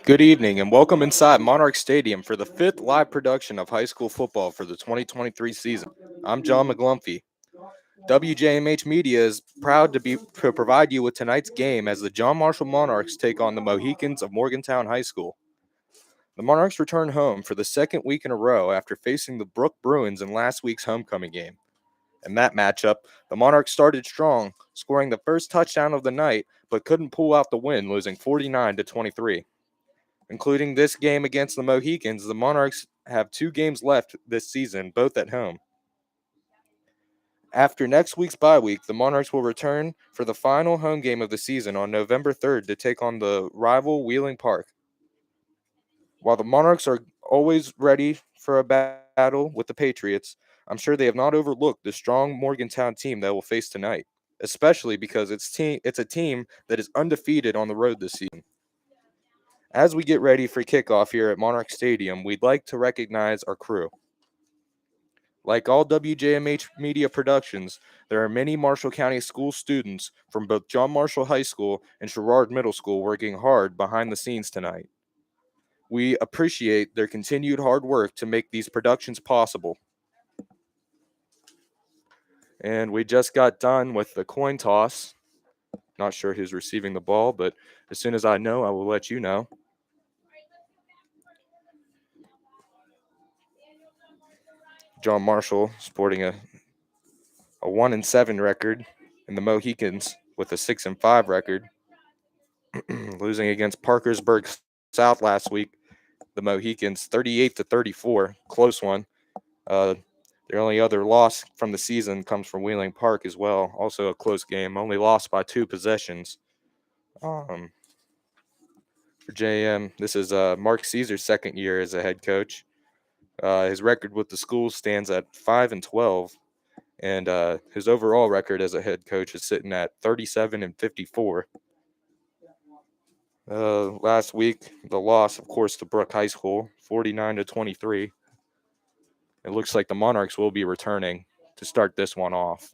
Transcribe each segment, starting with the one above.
Good evening and welcome inside Monarch Stadium for the fifth live production of high school football for the 2023 season. I'm John McGlumphy. WJMH Media is proud to provide you with tonight's game as the John Marshall Monarchs take on the Mohicans of Morgantown High School. The Monarchs return home for the second week in a row after facing the Brook Bruins in last week's homecoming game. In that matchup, the Monarchs started strong, scoring the first touchdown of the night, but couldn't pull out the win, losing 49-23. Including this game against the Mohicans, the Monarchs have 2 games left this season, both at home. After next week's bye week, the Monarchs will return for the final home game of the season on November 3rd to take on the rival Wheeling Park. While the Monarchs are always ready for a battle with the Patriots, I'm sure they have not overlooked the strong Morgantown team that will face tonight, especially because it's a team that is undefeated on the road this season. As we get ready for kickoff here at Monarch Stadium, we'd like to recognize our crew. Like all WJMH Media productions, there are many Marshall County school students from both John Marshall High School and Sherrard Middle School working hard behind the scenes tonight. We appreciate their continued hard work to make these productions possible. And we just got done with the coin toss. Not sure who's receiving the ball, but as soon as I know, I will let you know. John Marshall sporting a 1-7 record, and the Mohicans with a 6-5 record, losing against Parkersburg South last week. The Mohicans 38-34, close one. Their only other loss from the season comes from Wheeling Park as well, also a close game, only lost by 2 possessions. For JM, this is Mark Caesar's second year as a head coach. His record with the school stands at 5-12. And his overall record as a head coach is sitting at 37-54. Last week, the loss, of course, to Brook High School, 49-23. It looks like the Monarchs will be returning to start this one off.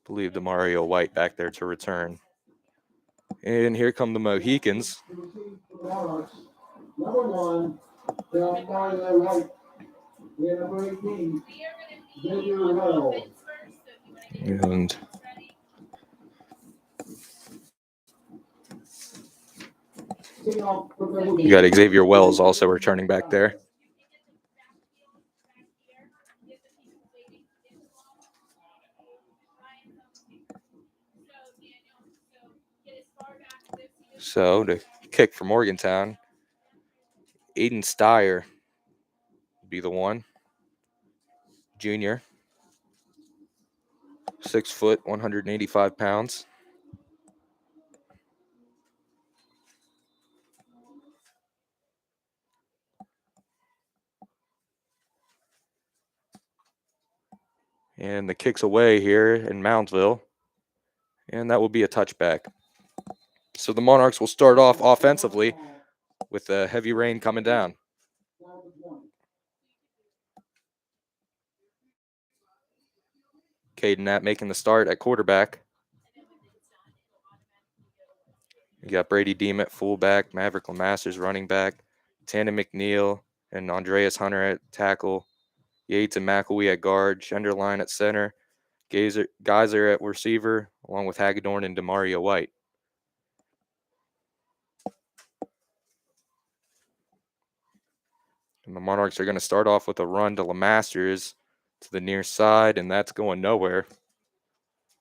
Believe the Mario White back there to return. And here come the Mohicans. Number 1, Mario White. Number 18, Xavier Wells. And you got Xavier Wells also returning back there. So to kick for Morgantown, Aiden Steyer would be the one. Junior. 6 foot, 185 pounds. And the kick's away here in Moundsville. And that will be a touchback. So the Monarchs will start off offensively with the heavy rain coming down. Caden Knapp making the start at quarterback. You got Brady Deem at fullback, Maverick Lamasters running back, Tandon McNeil and Andreas Hunter at tackle, Yates and McElwee at guard, Schenderline at center, Geyser at receiver, along with Hagedorn and Demario White. And the Monarchs are going to start off with a run to Lamasters to the near side, and that's going nowhere.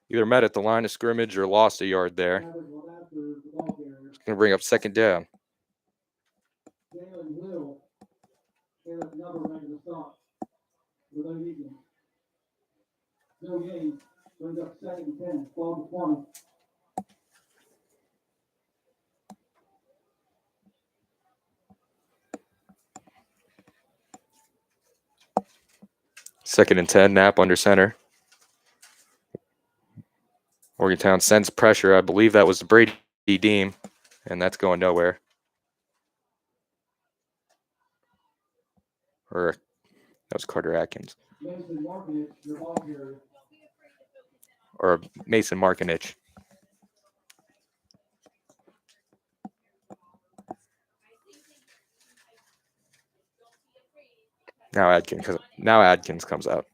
Either met at the line of scrimmage or lost a yard there. It's going to bring up second down. No gain. Brings up 2nd and 10, 12-20. Second and 10, Knapp under center. Morgantown sends pressure. I believe that was the Brady Deem, and that's going nowhere. Or that was Carter Atkins. Mason Markovich, your ball carrier. Or Mason Markinich. Now Adkins comes out.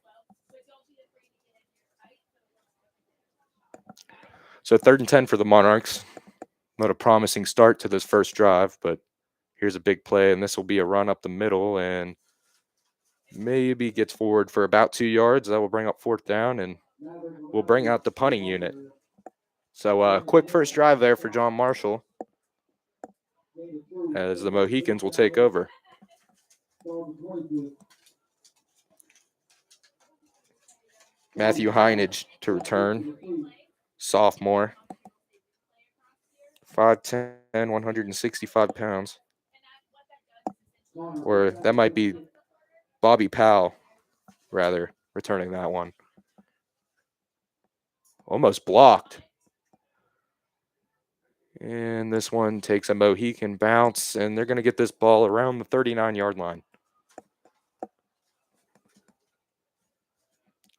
So 3rd and 10 for the Monarchs. Not a promising start to this first drive, but here's a big play, and this will be a run up the middle, and maybe gets forward for about 2 yards. That will bring up 4th down, and we'll bring out the punting unit. So quick first drive there for John Marshall, as the Mohicans will take over. Matthew Heinage to return, sophomore, 5'10", 165 pounds. Or that might be Bobby Powell, rather, returning that one. Almost blocked. And this one takes a Mohican bounce, and they're going to get this ball around the 39-yard line.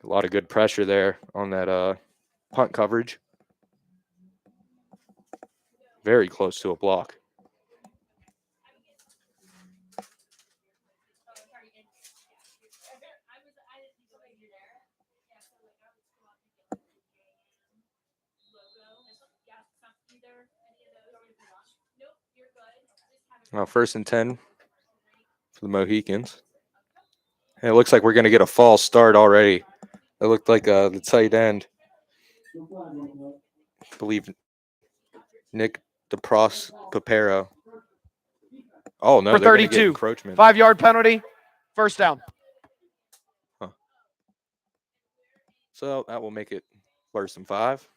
A lot of good pressure there on that punt coverage. Very close to a block. Well, 1st and 10 for the Mohicans. And it looks like we're going to get a false start already. It looked like the tight end, I believe Nick DePros Papero. Oh, no, For they're going to get 32. encroachment. 5-yard penalty. First down. So that will make it 1st and 5.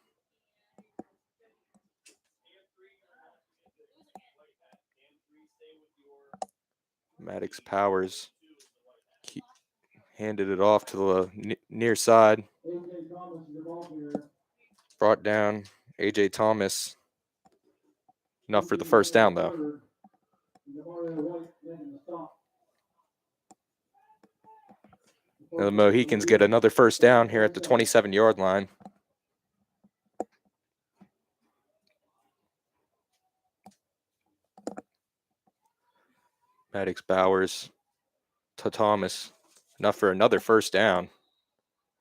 Maddox Powers handed it off to the near side. Brought down A.J. Thomas. Enough for the first down, though. Now the Mohicans get another first down here at the 27-yard line. Maddox Bowers to Thomas. Enough for another first down.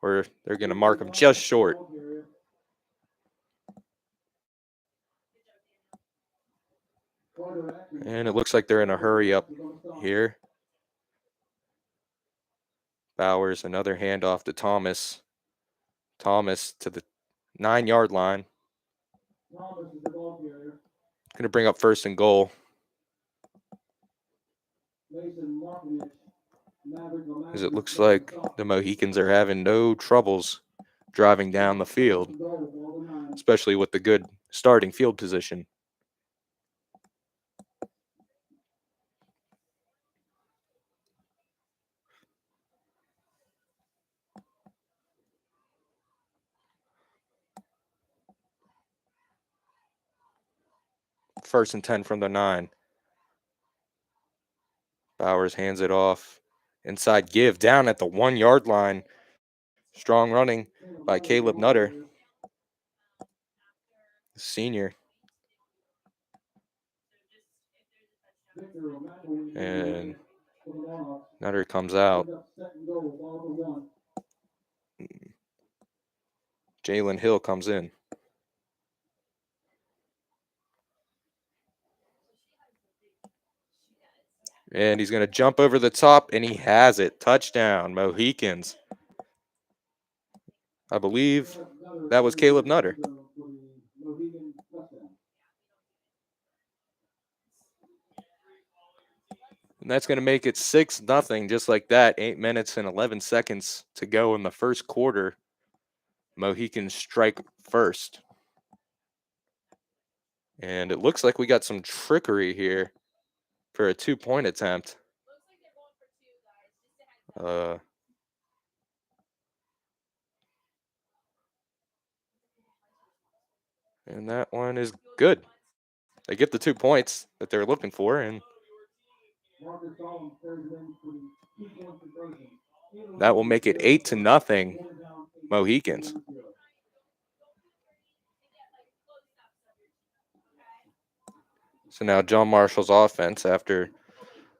Or they're going to mark him just short. And it looks like they're in a hurry up here. Bowers, another handoff to Thomas. Thomas to the 9-yard line. Going to bring up 1st and goal. As it looks like the Mohicans are having no troubles driving down the field, especially with the good starting field position. First and 10 from the 9. Bowers hands it off. Inside give down at the 1-yard line. Strong running by Caleb Nutter, senior. And Nutter comes out. Jalen Hill comes in. And he's going to jump over the top, and he has it. Touchdown, Mohicans. I believe that was Caleb Nutter. And that's going to make it 6-0, just like that. 8 minutes and 11 seconds to go in the first quarter. Mohicans strike first. And it looks like we got some trickery here for a 2-point attempt. And that one is good. They get the 2 points that they're looking for, and that will make it 8-0 Mohicans. So now John Marshall's offense, after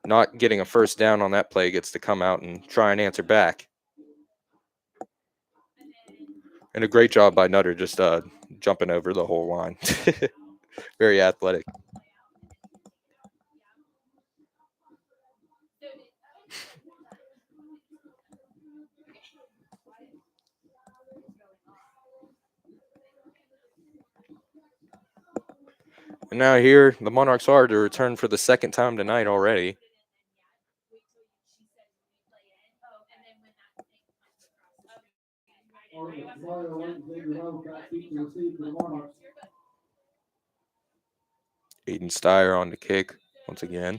not getting a first down on that play, gets to come out and try and answer back. And a great job by Nutter just jumping over the whole line. Very athletic. And now here, the Monarchs are to return for the second time tonight already. Aiden Steyer on the kick once again.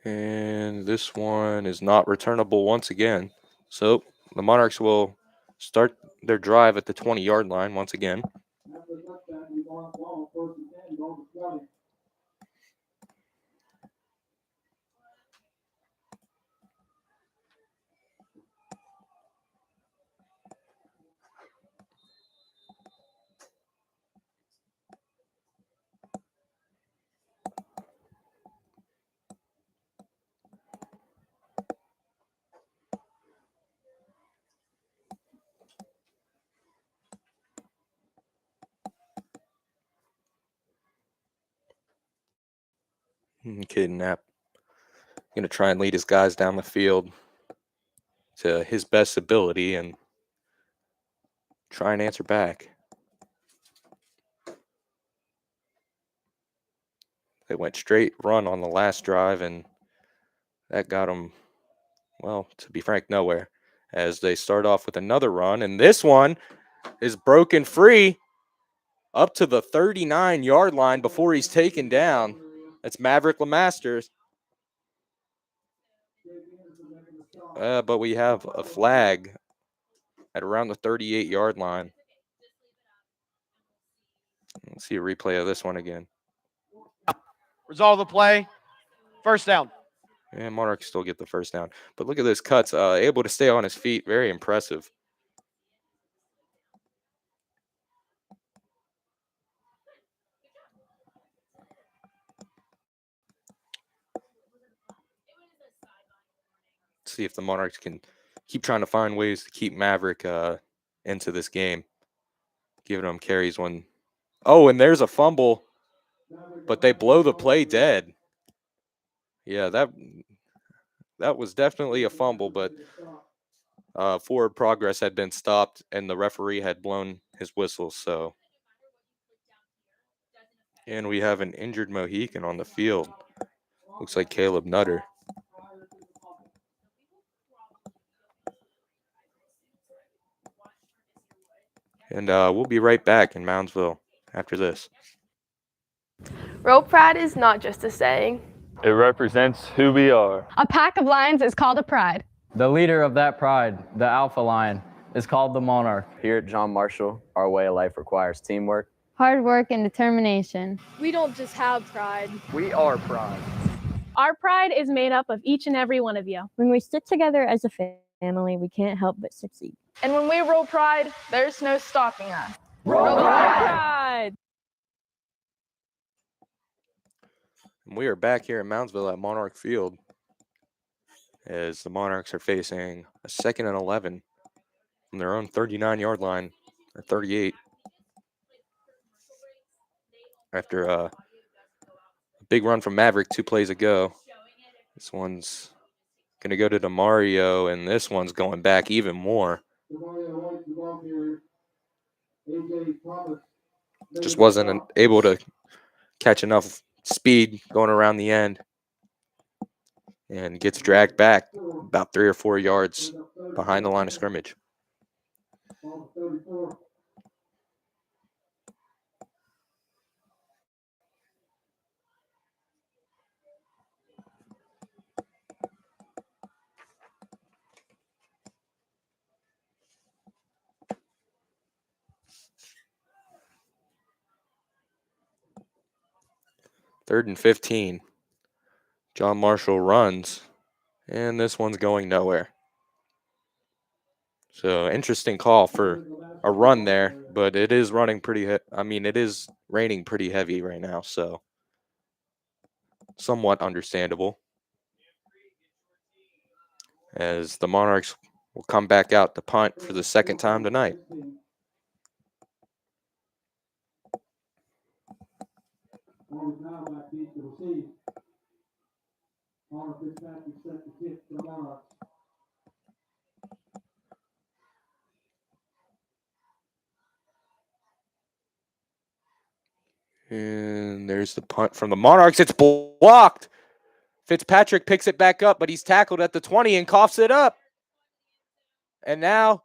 And this one is not returnable once again. So the Monarchs will start their drive at the 20-yard line once again. Kidnap. Going to try and lead his guys down the field to his best ability and try and answer back. They went straight run on the last drive, and that got them, well, to be frank, nowhere. As they start off with another run, and this one is broken free up to the 39-yard line before he's taken down. That's Maverick Lemasters. But we have a flag at around the 38-yard line. Let's see a replay of this one again. Resolve the play. First down. And Monarchs still get the first down. But look at those cuts. Able to stay on his feet. Very impressive. Let's see if the Monarchs can keep trying to find ways to keep Maverick into this game. Giving him carries when. Oh, and there's a fumble. But they blow the play dead. Yeah, that was definitely a fumble, but forward progress had been stopped and the referee had blown his whistle. So, and we have an injured Mohican on the field. Looks like Caleb Nutter. And we'll be right back in Moundsville after this. Rope pride is not just a saying. It represents who we are. A pack of lions is called a pride. The leader of that pride, the alpha lion, is called the Monarch. Here at John Marshall, our way of life requires teamwork, Hard work and determination. We don't just have pride. We are pride. Our pride is made up of each and every one of you. When we stick together as a family, we can't help but succeed. And when we roll pride, there's no stopping us. Roll Pride! And we are back here in Moundsville at Monarch Field as the Monarchs are facing a 2nd and 11 from their own 39-yard line, or 38. After a big run from Maverick 2 plays ago. This one's going to go to DeMario, and this one's going back even more. Just wasn't able to catch enough speed going around the end and gets dragged back about 3 or 4 yards behind the line of scrimmage. 3rd and 15. John Marshall runs, and this one's going nowhere. So interesting call for a run there, but it is running pretty. It is raining pretty heavy right now, so somewhat understandable. As the Monarchs will come back out to punt for the second time tonight. Ball is now back deep to receive. Connor Fitzpatrick set to kick for the Monarchs. And there's the punt from the Monarchs. It's blocked. Fitzpatrick picks it back up, but he's tackled at the 20 and coughs it up. And now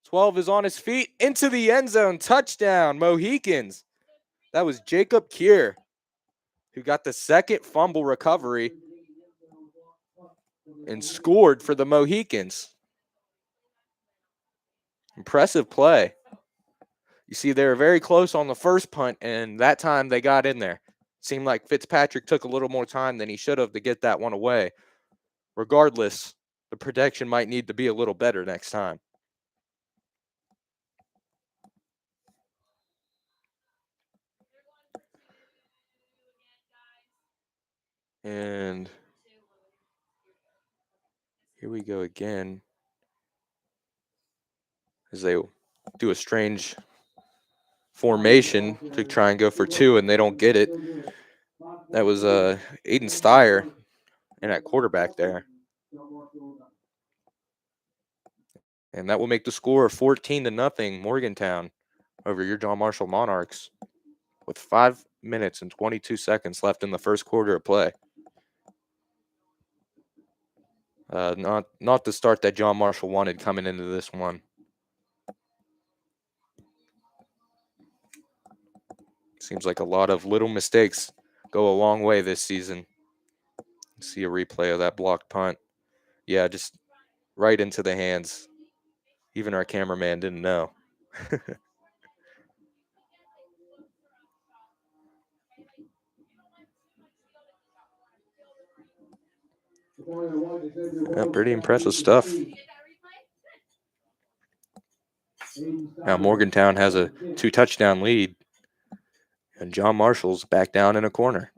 12 is on his feet into the end zone. Touchdown, Mohicans. That was Jacob Keir, who got the second fumble recovery and scored for the Mohicans. Impressive play. You see, they were very close on the first punt, and that time they got in there. Seemed like Fitzpatrick took a little more time than he should have to get that one away. Regardless, the protection might need to be a little better next time. And here we go again as they do a strange formation to try and go for two, and they don't get it. That was Aiden Steyer in at quarterback there. And that will make the score 14-0 Morgantown over your John Marshall Monarchs with 5 minutes and 22 seconds left in the first quarter of play. Not the start that John Marshall wanted coming into this one. Seems like a lot of little mistakes go a long way this season. See a replay of that blocked punt. Yeah, just right into the hands. Even our cameraman didn't know. Yeah, pretty impressive stuff. Now Morgantown has a 2-touchdown lead, and John Marshall's back down in a corner.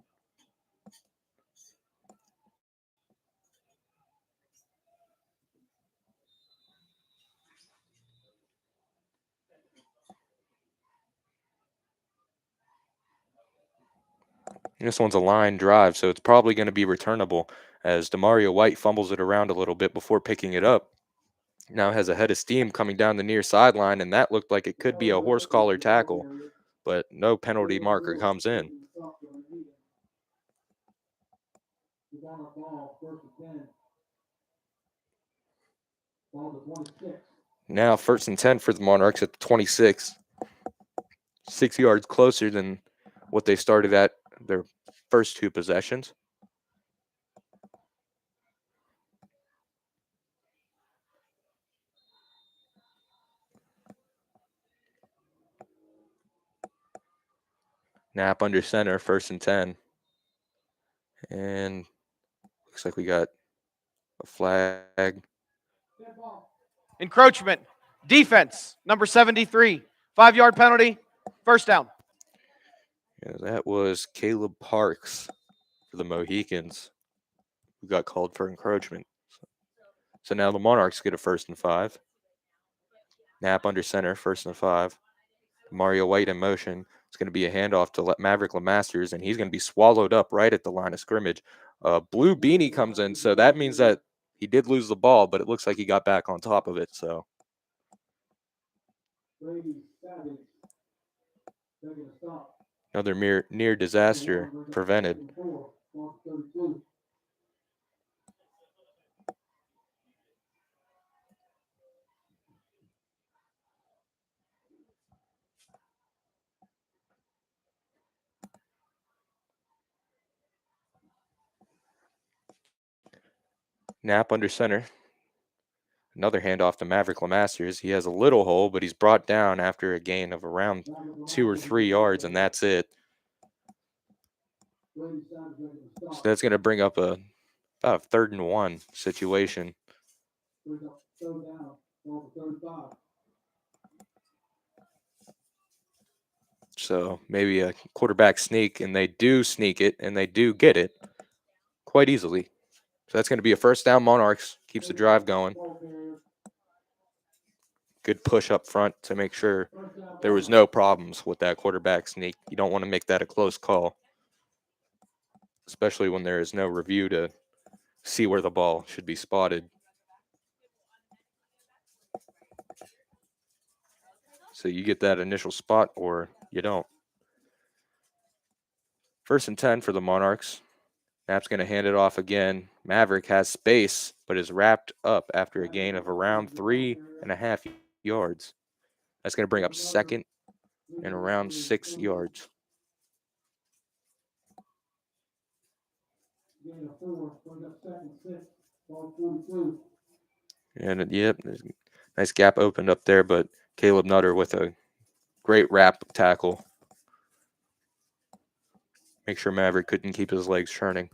This one's a line drive, so it's probably going to be returnable as Demario White fumbles it around a little bit before picking it up. Now has a head of steam coming down the near sideline, and that looked like it could be a horse collar tackle, but no penalty marker comes in. Now 1st and 10 for the Monarchs at the 26. 6 yards closer than what they started at their first two possessions. Snap under center, 1st and 10. And looks like we got a flag. Encroachment. Defense, number 73. 5-yard penalty. 1st down. Yeah, that was Caleb Parks for the Mohicans who got called for encroachment. So now the Monarchs get a 1st and 5. Snap under center, 1st and 5. Mario White in motion. It's going to be a handoff to Maverick LeMasters, and he's going to be swallowed up right at the line of scrimmage. Blue beanie comes in, so that means that he did lose the ball, but it looks like he got back on top of it. So another near disaster prevented. Knapp under center. Another handoff to Maverick LeMasters. He has a little hole, but he's brought down after a gain of around 2 or 3 yards, and that's it. So that's going to bring up about a 3rd and 1 situation. So maybe a quarterback sneak, and they do sneak it, and they do get it quite easily. So that's going to be a 1st down Monarchs. Keeps the drive going. Good push up front to make sure there was no problems with that quarterback sneak. You don't want to make that a close call, especially when there is no review to see where the ball should be spotted. So you get that initial spot or you don't. 1st and 10 for the Monarchs. Knapp's going to hand it off again. Maverick has space, but is wrapped up after a gain of around 3.5 yards. That's going to bring up 2nd and around 6 yards. And yep, nice gap opened up there, but Caleb Nutter with a great wrap tackle. Make sure Maverick couldn't keep his legs churning.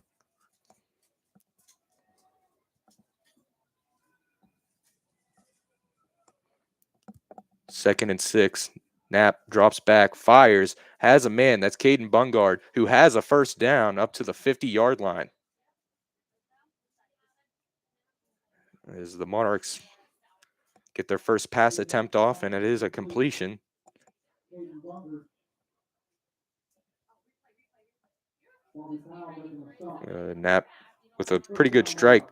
Second and 6. Knapp drops back, fires, has a man. That's Caden Bungard, who has a 1st down up to the 50-yard line. As the Monarchs get their first pass attempt off, and it is a completion. Knapp with a pretty good strike.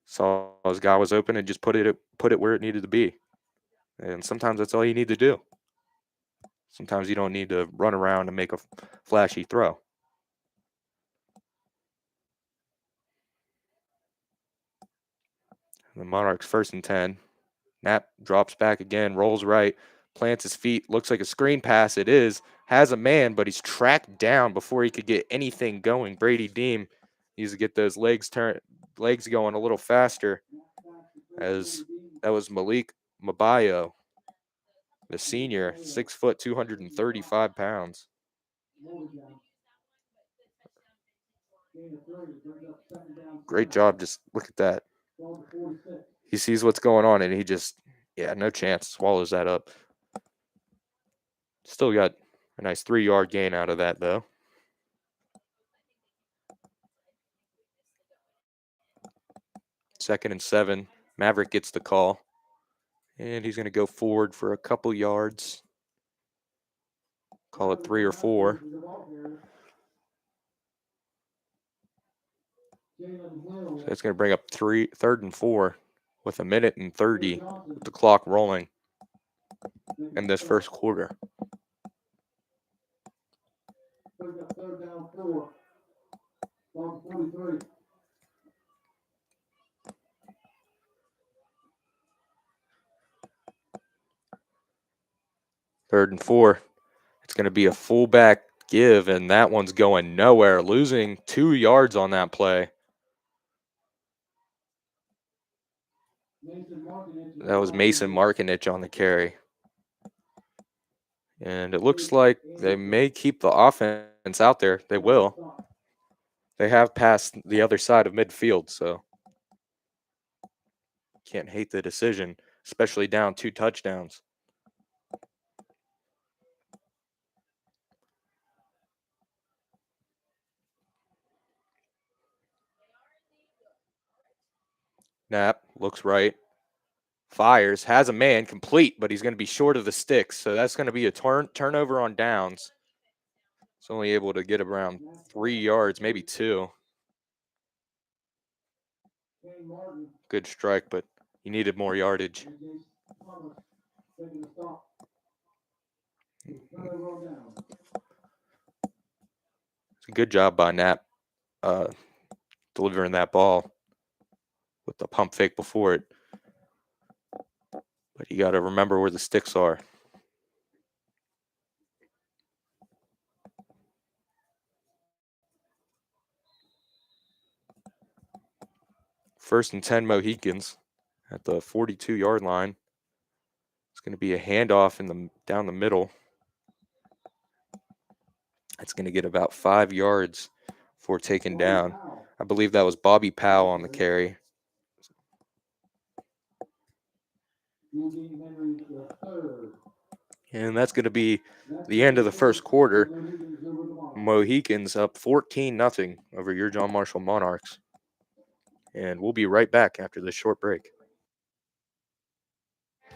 Saw his guy was open and just put it where it needed to be. And sometimes that's all you need to do. Sometimes you don't need to run around and make a flashy throw. The Monarchs 1st and 10. Knapp drops back again, rolls right, plants his feet, looks like a screen pass. It is, has a man, but he's tracked down before he could get anything going. Brady Deem needs to get those legs going a little faster, as that was Malik Mabayo, the senior, 6 foot, 235 pounds. Great job. Just look at that. He sees what's going on, and he just, no chance, swallows that up. Still got a nice 3-yard gain out of that, though. Second and 7. Maverick gets the call, and he's going to go forward for a couple yards. Call it 3 or 4. So it's going to bring up 3rd and 4 with 1:30 with the clock rolling in this first quarter. Third and 4. It's going to be a fullback give, and that one's going nowhere, losing 2 yards on that play. That was Mason Markinich on the carry. And it looks like they may keep the offense out there. They will. They have passed the other side of midfield, so can't hate the decision, especially down 2 touchdowns. Knapp looks right, fires, has a man, complete, but he's going to be short of the sticks, so that's going to be a turnover on downs. He's only able to get around 3 yards, maybe 2. Good strike, but he needed more yardage. It's a good job by Knapp delivering that ball with the pump fake before it. But you got to remember where the sticks are. First and 10 Mohicans at the 42-yard line. It's going to be a handoff down the middle. That's going to get about 5 yards for taken down. I believe that was Bobby Powell on the carry. And that's going to be the end of the first quarter. Mohicans up 14-0 over your John Marshall Monarchs. And we'll be right back after this short break.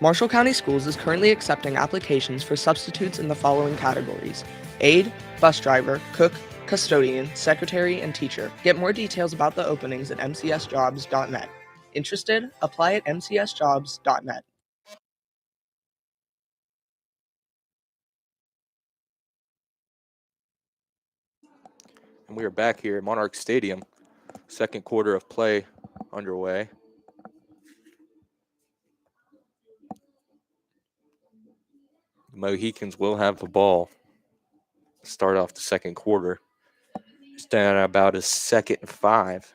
Marshall County Schools is currently accepting applications for substitutes in the following categories: aide, bus driver, cook, custodian, secretary, and teacher. Get more details about the openings at mcsjobs.net. Interested? Apply at mcsjobs.net. And we are back here at Monarch Stadium. Second quarter of play underway. The Mohicans will have the ball. Start off the second quarter. It's down about a 2nd and 5.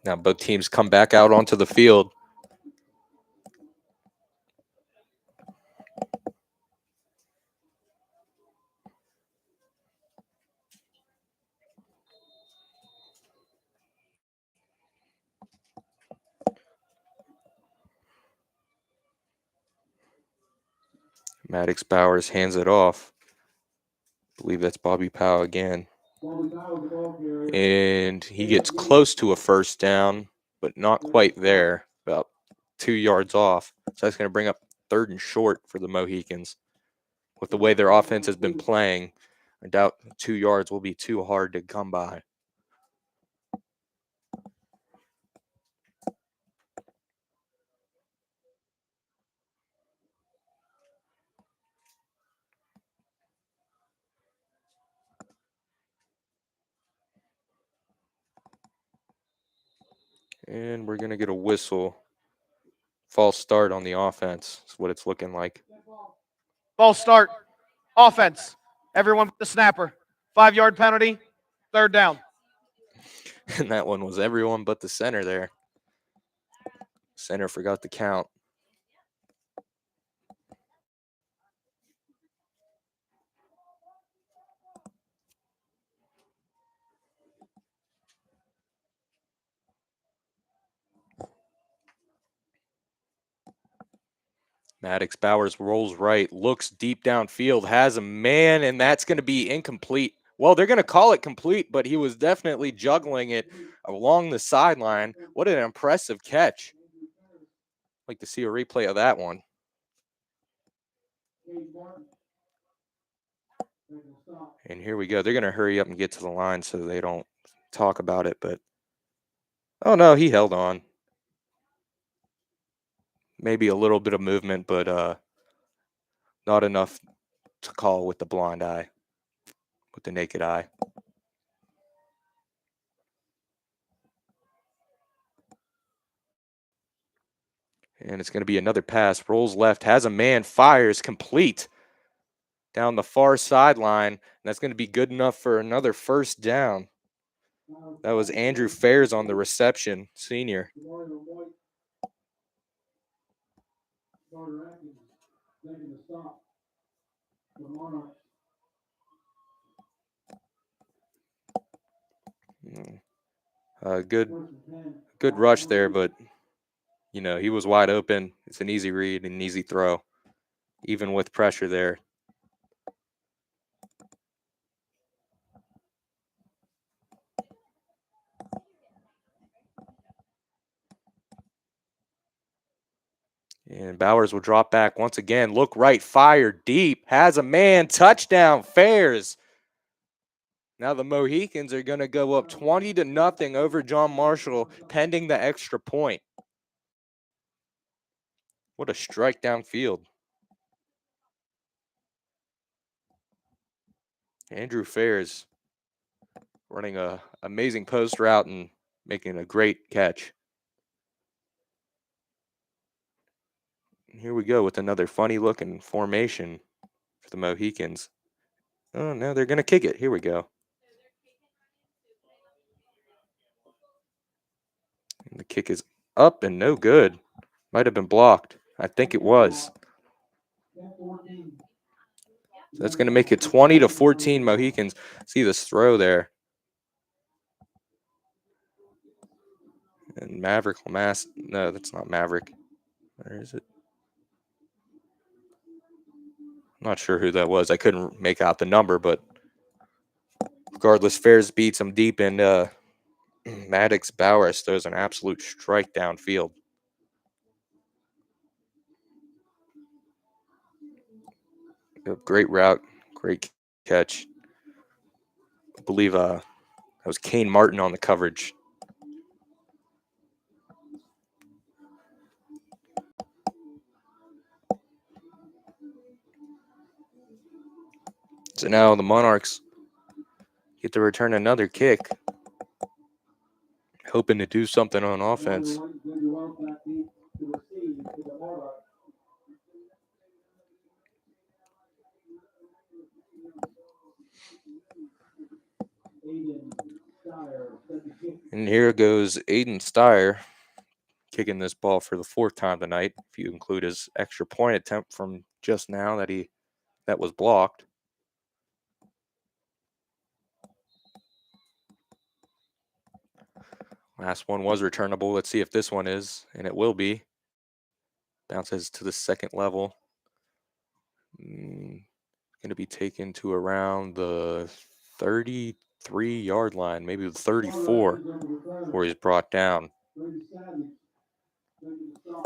Now both teams come back out onto the field. Maddox Bowers hands it off. I believe that's Bobby Powell again. And he gets close to a first down, but not quite there, about 2 yards off. So that's going to bring up 3rd and short for the Mohicans. With the way their offense has been playing, I doubt 2 yards will be too hard to come by. And we're going to get a whistle. False start on the offense is what it's looking like. False start. Offense. Everyone but the snapper. 5-yard penalty. 3rd down. And that one was everyone but the center there. Center forgot to count. Maddox Bowers rolls right, looks deep downfield, has a man, and that's going to be incomplete. Well, they're going to call it complete, but he was definitely juggling it along the sideline. What an impressive catch. I'd like to see a replay of that one. And here we go. They're going to hurry up and get to the line so they don't talk about it, but oh no, he held on. Maybe a little bit of movement, but not enough to call with the blind eye, with the naked eye. And it's going to be another pass. Rolls left, has a man, fires, complete down the far sideline. And that's going to be good enough for another first down. That was Andrew Fairs on the reception, senior. Good rush there, but you know, he was wide open. It's an easy read and an easy throw, even with pressure there. And Bowers will drop back once again. Look right, fire deep, has a man, touchdown, Fairs. Now the Mohicans are going to go up 20-0 over John Marshall, pending the extra point. What a strike downfield. Andrew Fairs running a amazing post route and making a great catch. Here we go with another funny looking formation for the Mohicans. Oh, no, they're going to kick it. Here we go. And the kick is up and no good. Might have been blocked. I think it was. So that's going to make it 20-14 Mohicans. See this throw there. And Maverick Lamass. No, that's not Maverick. Where is it? I'm not sure who that was. I couldn't make out the number, but regardless, Fairs beats him deep, and Maddox Bowers throws an absolute strike downfield. Great route, great catch. I believe that was Kane Martin on the coverage. So now the Monarchs get to return another kick, hoping to do something on offense. And here goes Aiden Steyer kicking this ball for the 4th time tonight, if you include his extra point attempt from just now that was blocked. Last one was returnable. Let's see if this one is, and it will be. Bounces to the 2nd level. Going to be taken to around the 33-yard line, maybe the 34, where he's brought down.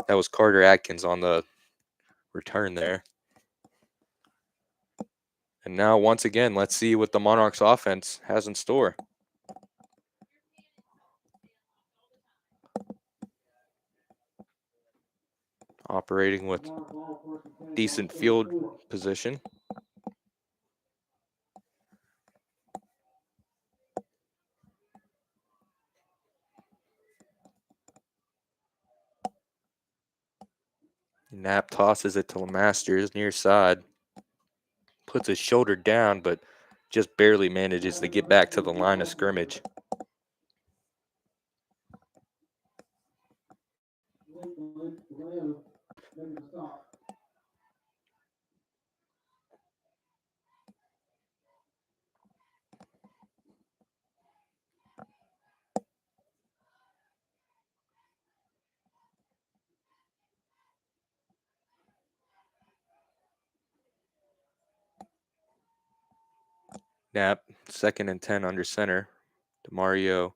That was Carter Atkins on the return there. And now, once again, let's see what the Monarchs offense has in store. Operating with decent field position. Knapp tosses it to Masters near side. Puts his shoulder down, but just barely manages to get back to the line of scrimmage. Knapp, 2nd and 10 under center. DeMario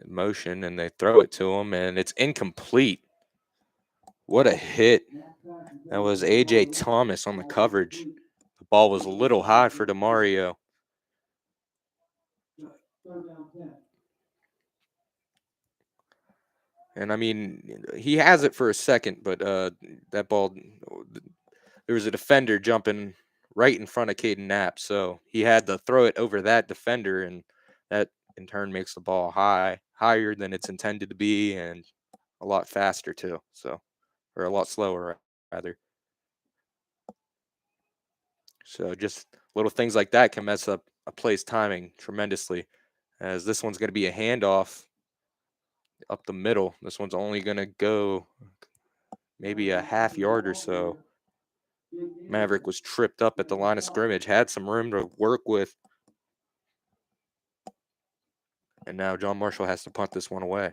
in motion, and they throw it to him, and it's incomplete. What a hit. That was A.J. Thomas on the coverage. The ball was a little high for DeMario. And, I mean, he has it for a second, but that ball, there was a defender jumping right in front of Caden Knapp, so he had to throw it over that defender, and that in turn makes the ball higher than it's intended to be, and a lot faster too, or a lot slower rather. So just little things like that can mess up a play's timing tremendously, as this one's going to be a handoff up the middle. This one's only going to go maybe a half yard or so. Maverick was tripped up at the line of scrimmage, had some room to work with. And now John Marshall has to punt this one away.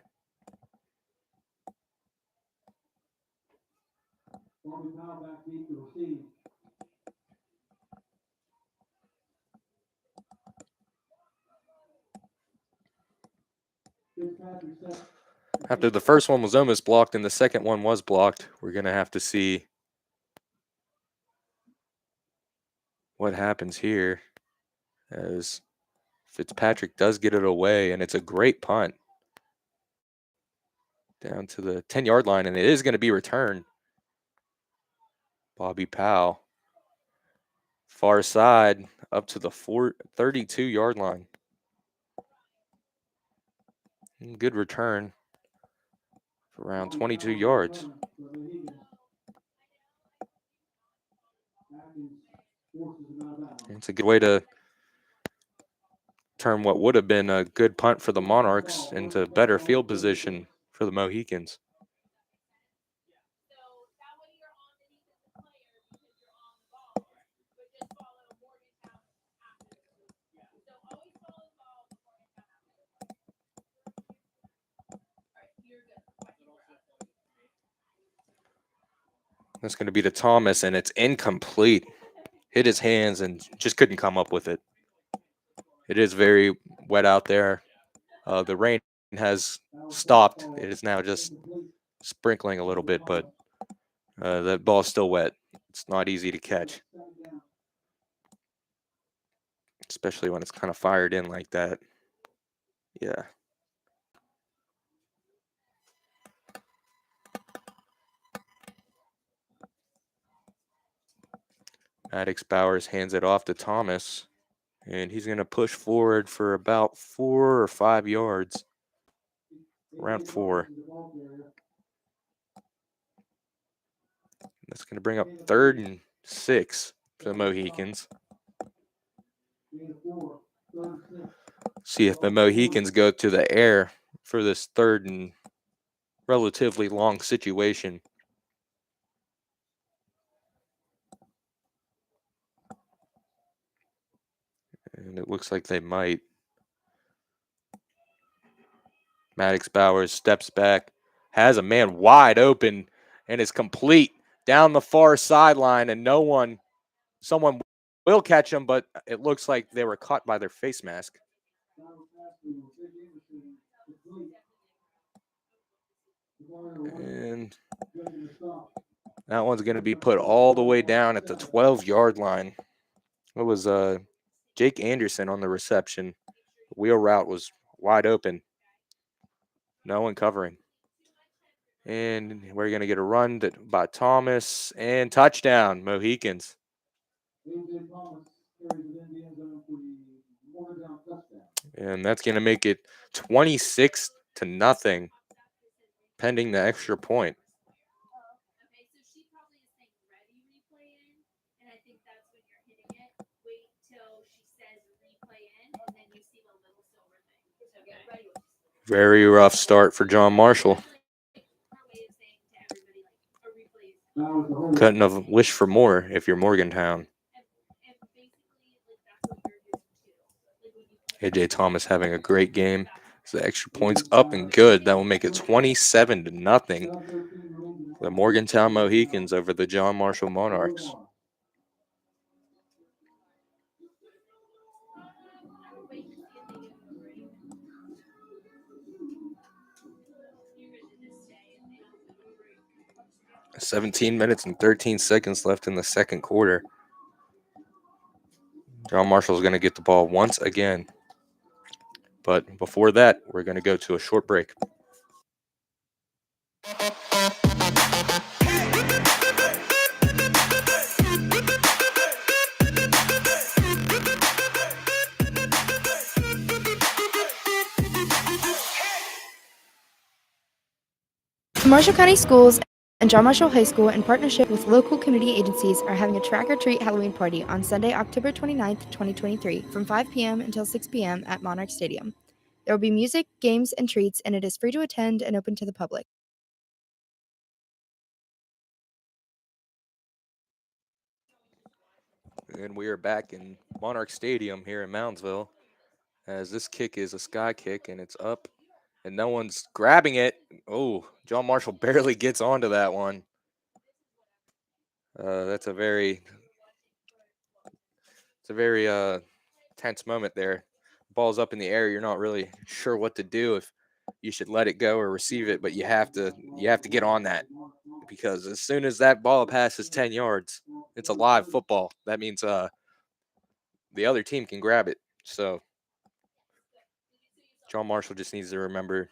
After the first one was almost blocked and the second one was blocked, we're going to have to see what happens here, as Fitzpatrick does get it away, and it's a great punt down to the 10-yard line, and it is going to be returned. Bobby Powell, far side, up to the 32-yard line. Good return for around 22 yards. It's a good way to turn what would have been a good punt for the Monarchs into better field position for the Mohicans. That's going to be to Thomas, and it's incomplete. Hit his hands and just couldn't come up with it. It is very wet out there. The rain has stopped. It is now just sprinkling a little bit, but that ball is still wet. It's not easy to catch, especially when it's kind of fired in like that. Yeah. Maddox Bowers hands it off to Thomas, and he's going to push forward for about 4 or 5 yards. Around 4. That's going to bring up 3rd and 6 for the Mohicans. See if the Mohicans go to the air for this 3rd and relatively long situation. And it looks like they might. Maddox Bowers steps back, has a man wide open, and is complete down the far sideline, and someone will catch him, but it looks like they were caught by their face mask. And that one's going to be put all the way down at the 12-yard line. It was Jake Anderson on the reception. The wheel route was wide open. No one covering. And we're going to get a run by Thomas and touchdown, Mohicans. And that's going to make it 26-0, pending the extra point. Very rough start for John Marshall. Couldn't have wished for more if you're Morgantown. AJ Thomas having a great game. The extra points up and good. That will make it 27-0. The Morgantown Mohicans over the John Marshall Monarchs. $17 minutes and 13 seconds left in the second quarter. John Marshall's going to get the ball once again. But before that, we're going to go to a short break. Marshall County Schools and John Marshall High School, in partnership with local community agencies, are having a track-or-treat Halloween party on Sunday, October 29th, 2023, from 5 p.m. until 6 p.m. at Monarchs Stadium. There will be music, games, and treats, and it is free to attend and open to the public. And we are back in Monarch Stadium here in Moundsville, as this kick is a sky kick, and it's up, and no one's grabbing it. Oh, John Marshall barely gets onto that one. That's a very tense moment there. Ball's up in the air. You're not really sure what to do, if you should let it go or receive it, but you have to get on that, because as soon as that ball passes 10 yards, it's a live football. That means the other team can grab it. So John Marshall just needs to remember,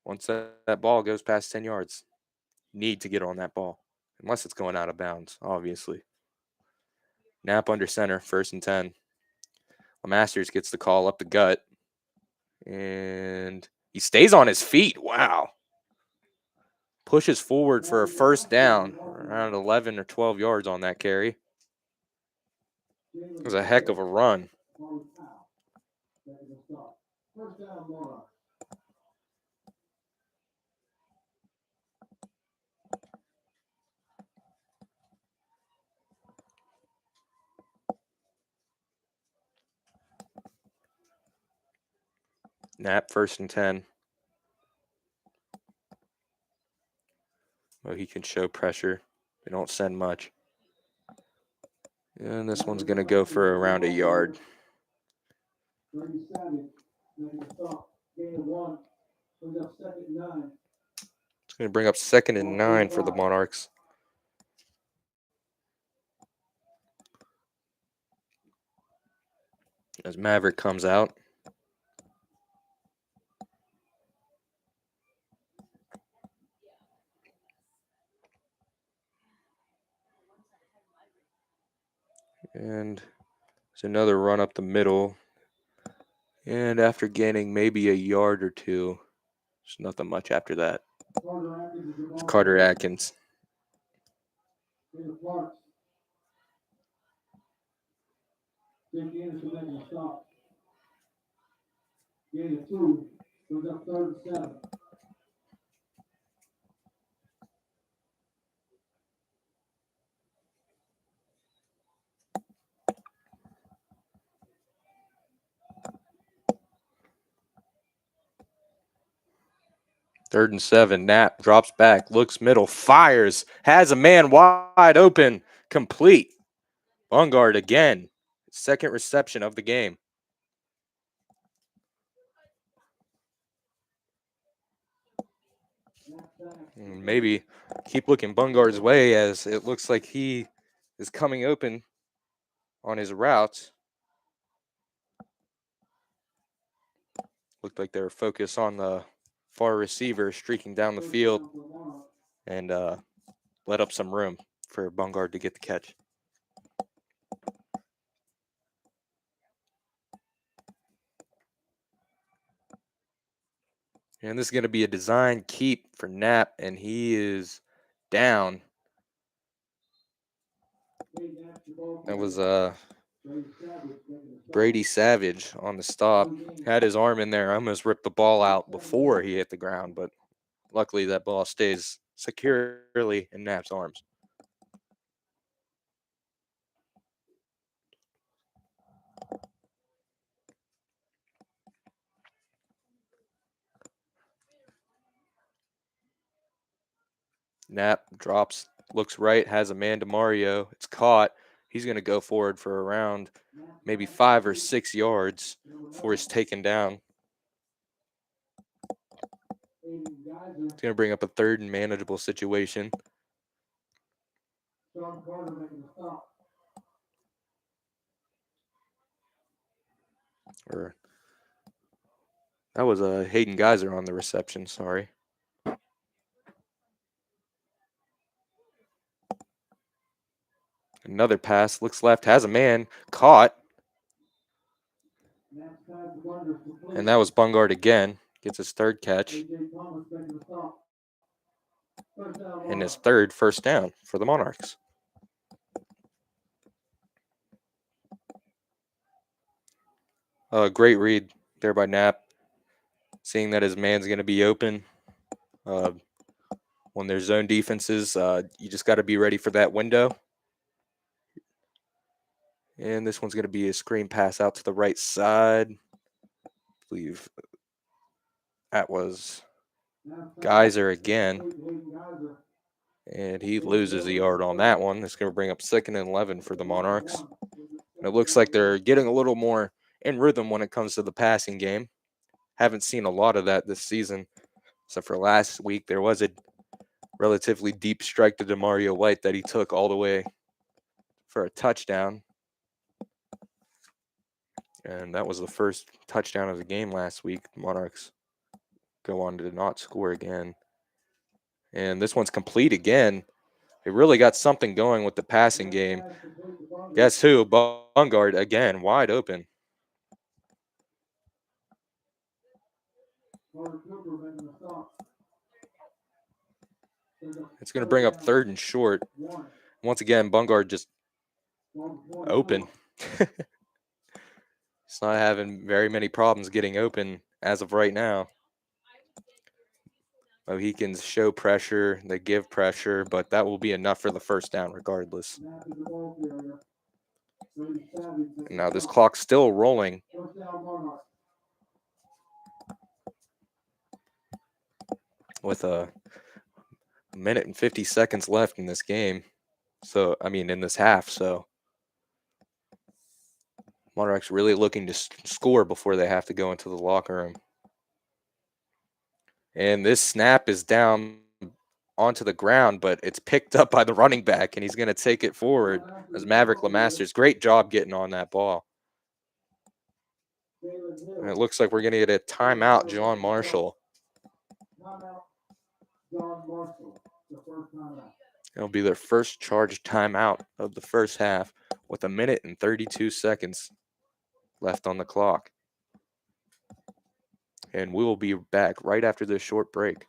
once that ball goes past 10 yards, need to get on that ball, unless it's going out of bounds, obviously. Nap under center, 1st and 10. Masters gets the call up the gut, and he stays on his feet. Wow. Pushes forward for a 1st down, around 11 or 12 yards on that carry. It was a heck of a run. First down, Monarchs. Knapp, 1st and 10. Well, he can show pressure. They don't send much. And this one's going to go for around a yard. Brady Savage making a stop. Gain of 1. Brings up 2nd and 9. It's going to bring up 2nd and 9 for the Monarchs. As Maverick comes out. And there's another run up the middle. And after gaining maybe a yard or two, there's nothing much after that. It's Carter Atkins. Jake Anderson making a stop. Gain of 2. Brings up 3rd and 7. Third and 7. Knapp drops back, looks middle, fires, has a man wide open, complete. Bungard again. 2nd reception of the game. And maybe keep looking Bungard's way as it looks like he is coming open on his route. Looked like they were focused on the far receiver streaking down the field and let up some room for Bungard to get the catch. And this is going to be a design keep for Knapp, and he is down. That was Brady Savage on the stop. Had his arm in there, almost ripped the ball out before he hit the ground, but luckily that ball stays securely in Knapp's arms. Knapp drops, looks right, has a man to Mario. It's caught. He's going to go forward for around maybe 5 or 6 yards before he's taken down. It's going to bring up a 3rd and manageable situation. Or that was a Hayden Geyser on the reception, sorry. Another pass, looks left, has a man, caught. And that was Bungard again. Gets his 3rd catch. And his 3rd first down for the Monarchs. Great read there by Knapp. Seeing that his man's going to be open. When there's zone defenses, you just got to be ready for that window. And this one's going to be a screen pass out to the right side. I believe that was Geyser again. And he loses a yard on that one. It's going to bring up 2nd and 11 for the Monarchs. And it looks like they're getting a little more in rhythm when it comes to the passing game. Haven't seen a lot of that this season. So for last week, there was a relatively deep strike to DeMario White that he took all the way for a touchdown. And that was the first touchdown of the game last week. The Monarchs go on to not score again. And this one's complete again. They really got something going with the passing game. Guess who? Bungard again, wide open. It's going to bring up 3rd and short. Once again, Bungard just open. He's not having very many problems getting open as of right now. Mohicans show pressure, they give pressure, but that will be enough for the first down regardless. And now this clock's still rolling. With a minute and 50 seconds left in this game. So, I mean, in this half. So, Monarchs really looking to score before they have to go into the locker room. And this snap is down onto the ground, but it's picked up by the running back, and he's going to take it forward as Maverick Lemasters. Great job getting on that ball. And it looks like we're going to get a timeout, John Marshall. It'll be their first charged timeout of the first half with a minute and 32 seconds left on the clock. And we will be back right after this short break.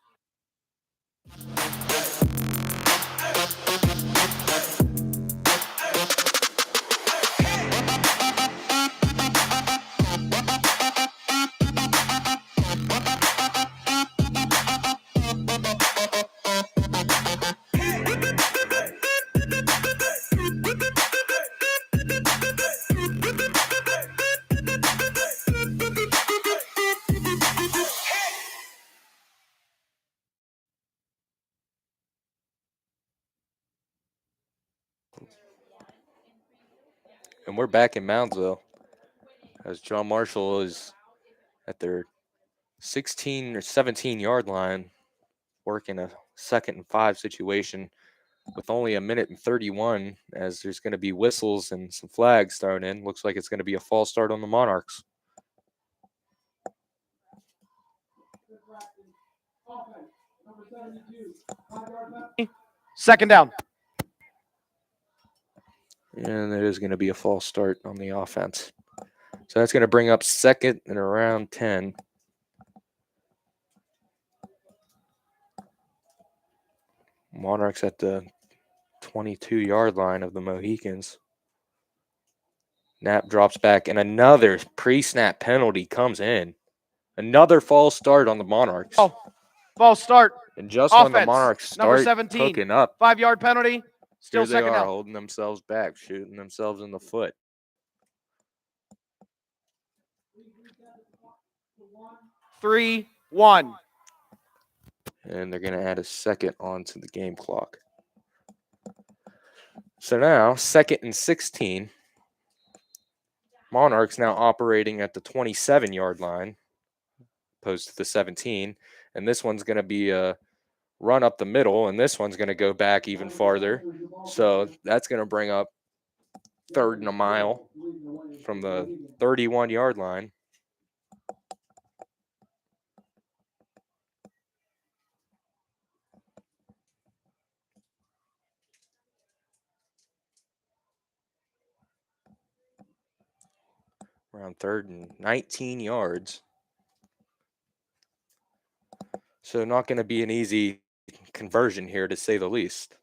And we're back in Moundsville as John Marshall is at their 16 or 17 yard line working a 2nd and 5 situation with only a minute and 31 as there's going to be whistles and some flags thrown in. Looks like it's going to be a false start on the Monarchs. Second down. And it is going to be a false start on the offense. So that's going to bring up 2nd and around 10. Monarchs at the 22-yard line of the Mohicans. Knapp drops back, and another pre-snap penalty comes in. Another false start on the Monarchs. Oh, false start. And just Offense, when the Monarchs number start 17, hooking up, 5-yard penalty. Still here they second are down. holding themselves back, shooting themselves in the foot. 3-1. And they're going to add a second onto the game clock. So now, 2nd and 16. Monarchs now operating at the 27-yard line, opposed to the 17. And this one's going to be a run up the middle, and this one's going to go back even farther. So that's going to bring up 3rd and a mile from the 31-yard line. Around 3rd and 19 yards. So not going to be an easy conversion here, to say the least.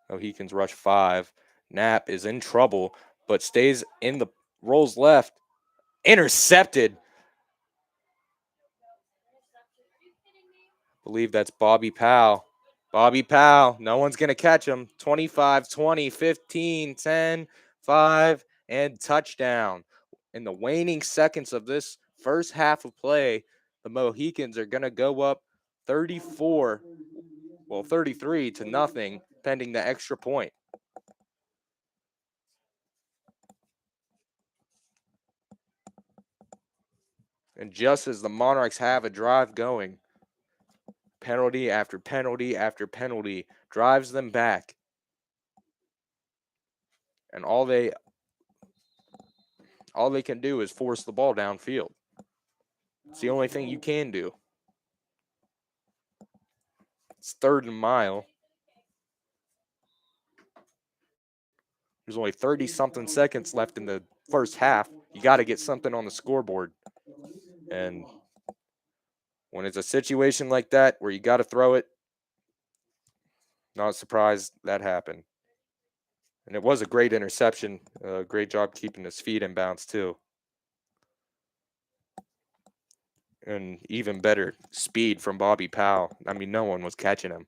Mohicans rush 5. Knapp is in trouble, but stays in the rolls left. Intercepted. I believe that's Bobby Powell. Bobby Powell, no one's going to catch him. 25, 20, 15, 10, 5, and touchdown. In the waning seconds of this first half of play, the Mohicans are going to go up 33 to nothing, pending the extra point. And just as the Monarchs have a drive going, penalty after penalty after penalty drives them back. And all they can do is force the ball downfield. It's the only thing you can do. It's 3rd and mile. There's only 30-something seconds left in the first half. You got to get something on the scoreboard. And when it's a situation like that where you got to throw it, not surprised that happened. And it was a great interception. Great job keeping his feet in bounds, too. And even better speed from Bobby Powell. I mean, no one was catching him.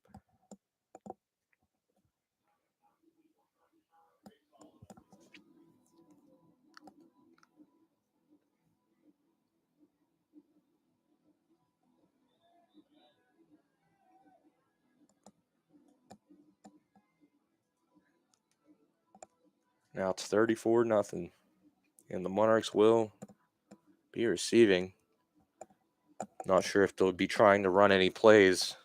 Now it's 34-0. And the Monarchs will be receiving. Not sure if they'll be trying to run any plays,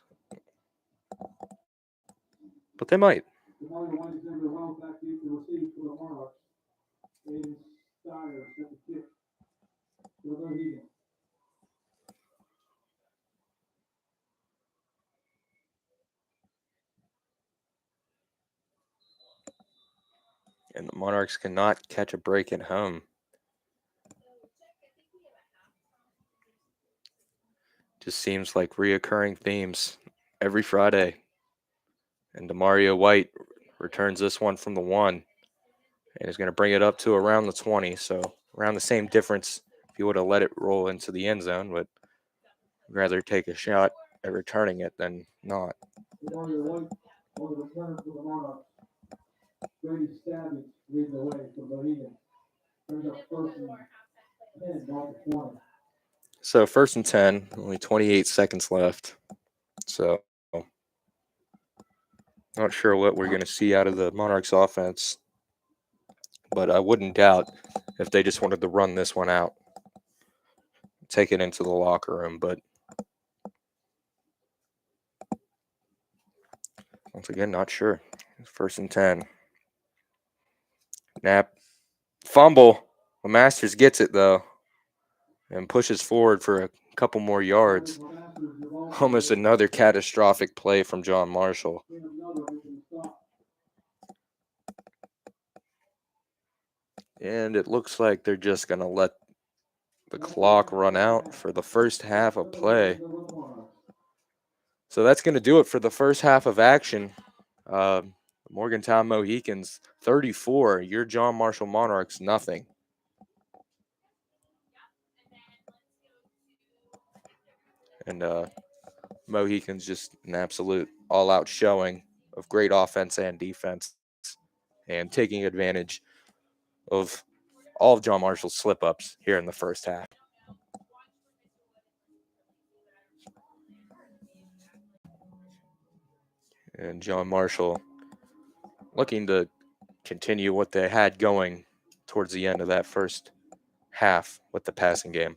but they might. The White is number well back in to receive for the Monarchs. Aiden Steyer set the kick for the Mohicans. And the Monarchs cannot catch a break at home. Just seems like reoccurring themes every Friday. And DeMario White returns this one from the 1 and is going to bring it up to around the 20. So around the same difference if you would have let it roll into the end zone, but I'd rather take a shot at returning it than not. DeMario White on the return for the Monarchs. Brady Savage leading the way for the Mohicans. Brings up first and 10, mark the 20. So 1st and 10, only 28 seconds left. So not sure what we're going to see out of the Monarchs offense, but I wouldn't doubt if they just wanted to run this one out, take it into the locker room. But once again, not sure. 1st and 10. Knapp, fumble. The Masters gets it, though, and pushes forward for a couple more yards. Almost another catastrophic play from John Marshall. And it looks like they're just going to let the clock run out for the first half of play. So that's going to do it for the first half of action. Morgantown Mohicans 34, your John Marshall Monarchs nothing. And Mohicans just an absolute all-out showing of great offense and defense and taking advantage of all of John Marshall's slip-ups here in the first half. And John Marshall looking to continue what they had going towards the end of that first half with the passing game.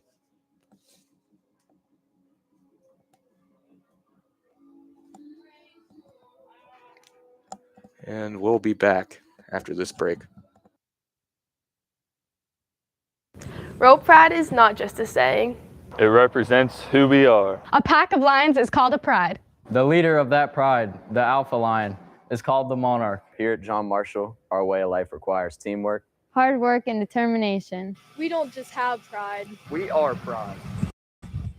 And we'll be back after this break. Rope pride is not just a saying. It represents who we are. A pack of lions is called a pride. The leader of that pride, the alpha lion, is called the Monarch. Here at John Marshall, our way of life requires teamwork, Hard work and determination. We don't just have pride. We are pride.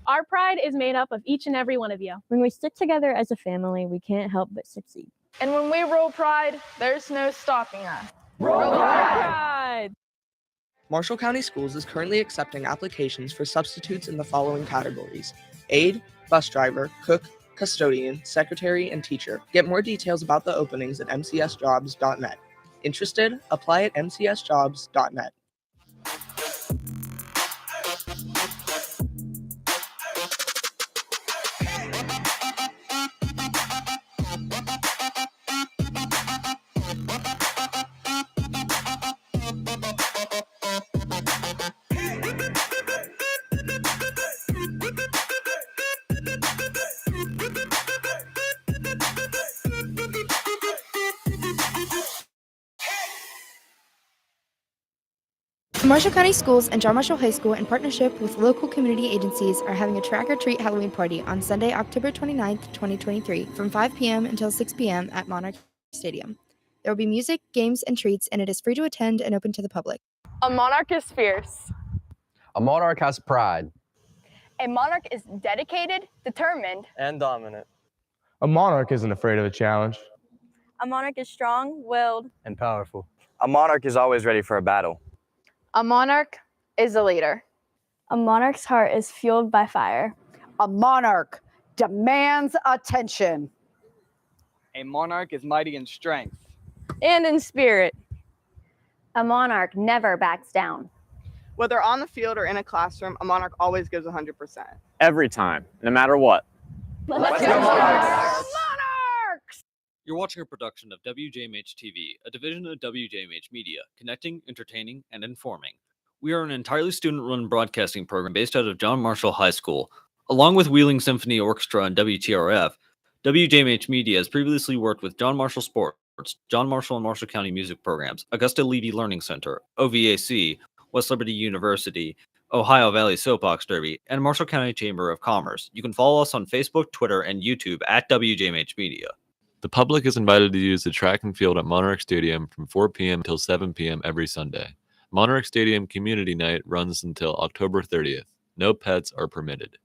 Our pride is made up of each and every one of you. When we stick together as a family, we can't help but succeed. And when we roll pride, there's no stopping us. Roll Pride! Marshall County Schools is currently accepting applications for substitutes in the following categories: aide, bus driver, cook, custodian, secretary, and teacher. Get more details about the openings at mcsjobs.net. Interested? Apply at mcsjobs.net. Marshall County Schools and John Marshall High School, in partnership with local community agencies, are having a track-or-treat Halloween party on Sunday, October 29th, 2023, from 5 p.m. until 6 p.m. at Monarchs Stadium. There will be music, games, and treats, and it is free to attend and open to the public. A monarch is fierce. A monarch has pride. A monarch is dedicated, determined, And dominant. A monarch isn't afraid of a challenge. A monarch is strong-willed and powerful. A monarch is always ready for a battle. A monarch is a leader. A monarch's heart is fueled by fire. A monarch demands attention. A monarch is mighty in strength. And in spirit. A monarch never backs down. Whether on the field or in a classroom, a monarch always gives 100%. Every time, no matter what. Let's go Monarchs! You're watching a production of WJMH TV, a division of WJMH Media, connecting, entertaining, and informing. We are an entirely student-run broadcasting program based out of John Marshall High School. Along with Wheeling Symphony Orchestra and WTRF, WJMH Media has previously worked with John Marshall Sports, John Marshall and Marshall County Music Programs, Augusta Levy Learning Center, OVAC, West Liberty University, Ohio Valley Soapbox Derby, and Marshall County Chamber of Commerce. You can follow us on Facebook, Twitter, and YouTube at WJMH Media. The public is invited to use the track and field at Monarch Stadium from 4 p.m. until 7 p.m. every Sunday. Monarch Stadium Community Night runs until October 30th. No pets are permitted.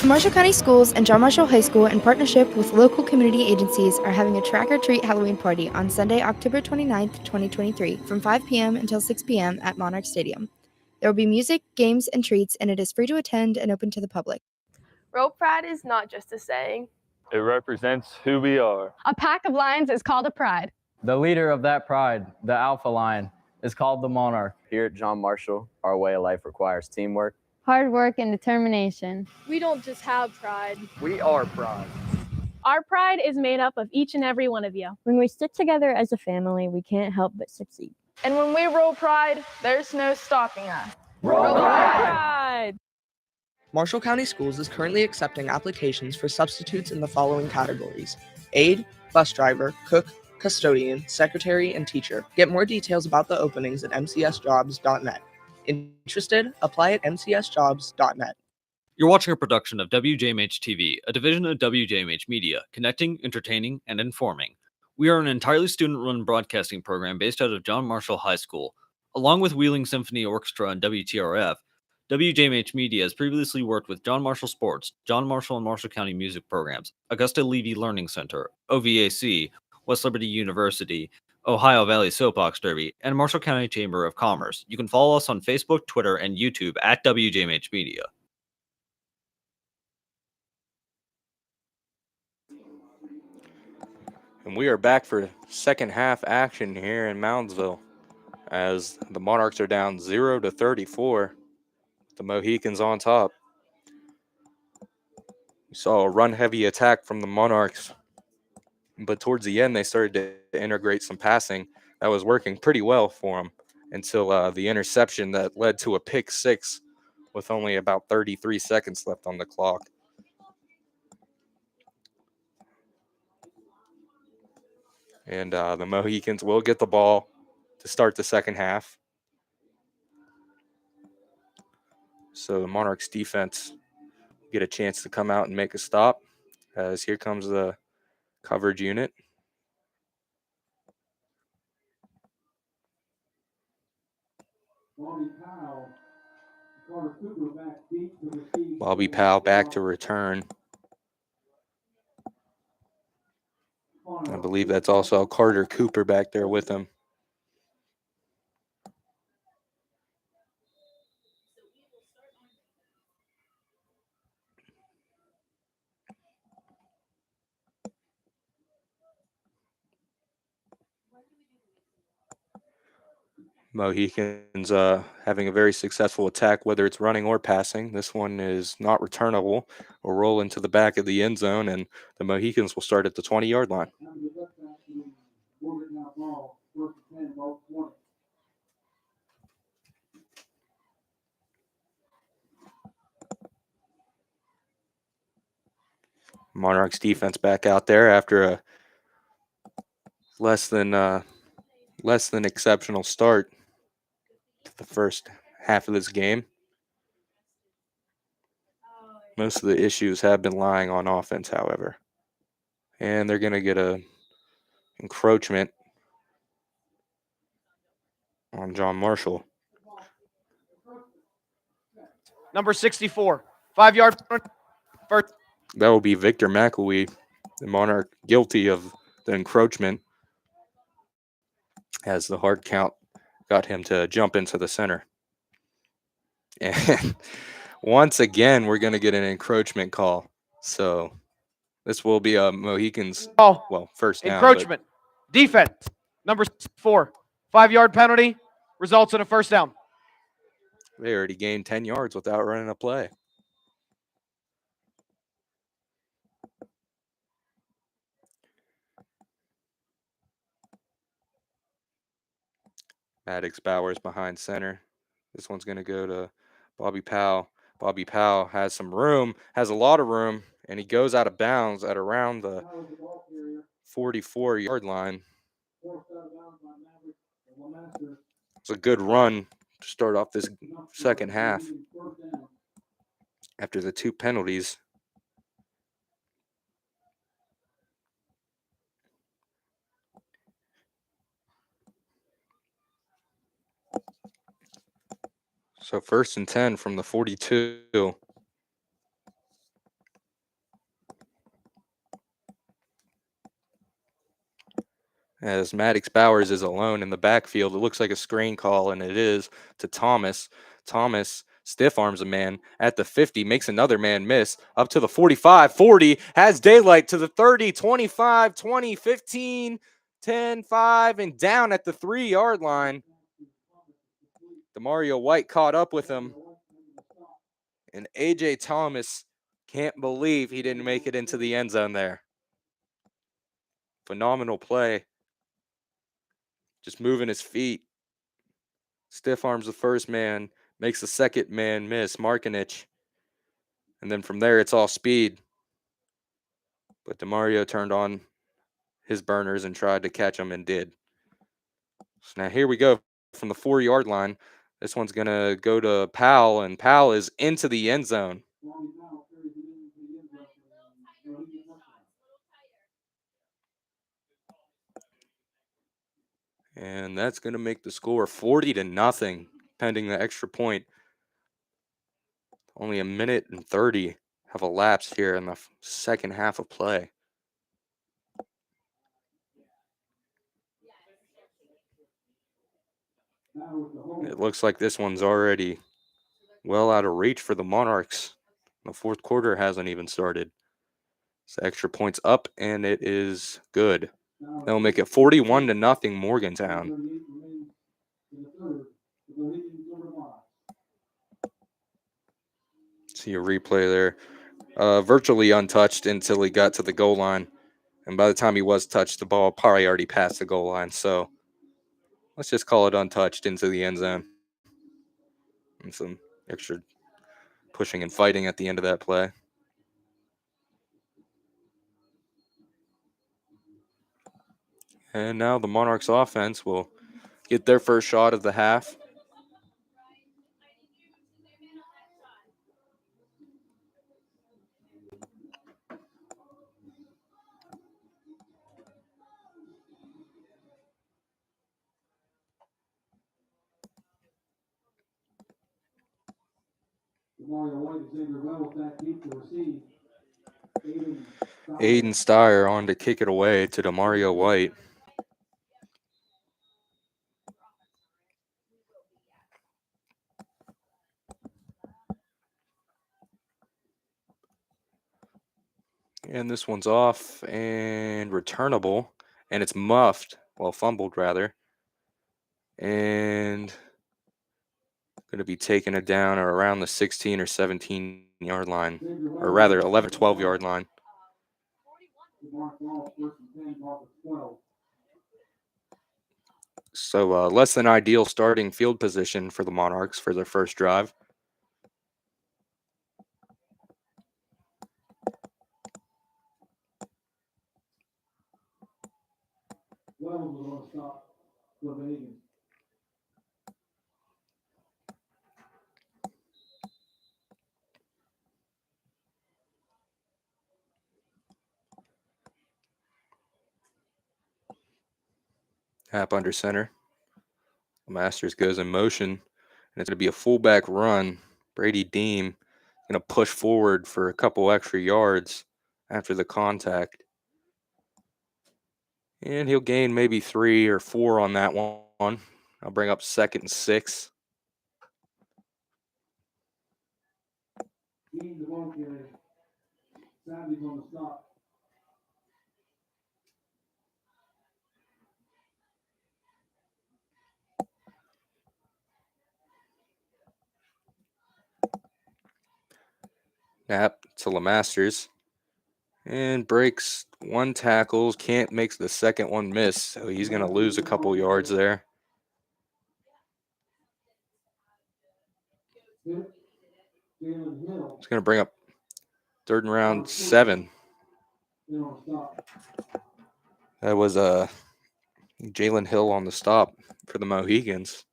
Marshall County Schools and John Marshall High School, in partnership with local community agencies, are having a track-or-treat Halloween party on Sunday, October 29th, 2023, from 5 p.m. until 6 p.m. at Monarchs Stadium. There will be music, games, and treats, and it is free to attend and open to the public. Rope Pride is not just a saying. It represents who we are. A pack of lions is called a pride. The leader of that pride, the alpha lion, is called the monarch. Here at John Marshall, our way of life requires teamwork, Hard work and determination. We don't just have pride. We are pride. Our pride is made up of each and every one of you. When we stick together as a family, we can't help but succeed. And when we roll pride, there's no stopping us. Roll Pride! Marshall County Schools is currently accepting applications for substitutes in the following categories: aide, bus driver, cook, custodian, secretary, and teacher. Get more details about the openings at mcsjobs.net. Interested? Apply at mcsjobs.net. You're watching a production of WJMH TV, a division of WJMH Media, connecting, entertaining, and informing. We are an entirely student-run broadcasting program based out of John Marshall High School. Along with Wheeling Symphony Orchestra and WTRF, WJMH Media has previously worked with John Marshall Sports, John Marshall and Marshall County Music Programs, Augusta Levy Learning Center, OVAC, West Liberty University, Ohio Valley Soapbox Derby, and Marshall County Chamber of Commerce. You can follow us on Facebook, Twitter, and YouTube at WJMH Media. And we are back for second half action here in Moundsville as the Monarchs are down 0-34. The Mohicans on top. We saw a run-heavy attack from the Monarchs, but towards the end they started to integrate some passing that was working pretty well for them until the interception that led to a pick six with only about 33 seconds left on the clock. And the Mohicans will get the ball to start the second half. So the Monarchs defense get a chance to come out and make a stop, as here comes the coverage unit. Bobby Powell back to return. I believe that's also Carter Cooper back there with him. Mohicans having a very successful attack, whether it's running or passing. This one is not returnable. Will roll into the back of the end zone, and the Mohicans will start at the 20-yard line. Monarchs defense back out there after a less than exceptional start to the first half of this game. Most of the issues have been lying on offense, however. And they're going to get a encroachment on John Marshall. Number 64, 5-yard first. That will be Victor McElwee, the Monarch, guilty of the encroachment, as the hard count got him to jump into the center. And once again, we're going to get an encroachment call. So this will be a Mohicans, first down. Encroachment. Defense. Number 4, 5-yard penalty, results in a first down. They already gained 10 yards without running a play. Maddox Bowers behind center. This one's going to go to Bobby Powell. Bobby Powell has some room, has a lot of room, and he goes out of bounds at around the 44-yard line. It's a good run to start off this second half after the two penalties. So 1st and 10 from the 42. as Maddox Bowers is alone in the backfield. It looks like a screen call, and it is to Thomas. Thomas stiff arms a man at the 50, makes another man miss, up to the 45, 40, has daylight to the 30, 25, 20, 15, 10, 5, and down at the 3-yard line. DeMario White caught up with him, and A.J. Thomas can't believe he didn't make it into the end zone there. Phenomenal play. Just moving his feet. Stiff arms the first man, makes the second man miss, Markinich. And then from there, it's all speed. But DeMario turned on his burners and tried to catch him and did. So now here we go from the 4-yard line. This one's going to go to Powell, and Powell is into the end zone. And that's going to make the score 40-0, pending the extra point. Only a minute and 30 have elapsed here in the second half of play. It looks like this one's already well out of reach for the Monarchs. The fourth quarter hasn't even started. So extra points up, and it is good. That'll make it 41-0 Morgantown. See a replay there. Virtually untouched until he got to the goal line. And by the time he was touched, the ball probably already passed the goal line. So let's just call it untouched into the end zone. And some extra pushing and fighting at the end of that play. And now the Monarchs offense will get their first shot of the half. Aiden Steyer on to kick it away to DeMario White. And this one's off and returnable, and it's muffed, well, fumbled rather. And going to be taking it down or around the 16 or 17-yard line, or rather 11, 12-yard line. So less than ideal starting field position for the Monarchs for their first drive. Hap under center. Masters goes in motion, and it's going to be a fullback run. Brady Deem going to push forward for a couple extra yards after the contact. And he'll gain maybe 3 or 4 on that one. I'll bring up 2nd and 6. Snap to LeMasters. And breaks 1 tackle. Can't make the second one miss. So he's going to lose a couple yards there. It's going to bring up 3rd and round 7. That was Jalen Hill on the stop for the Mohicans.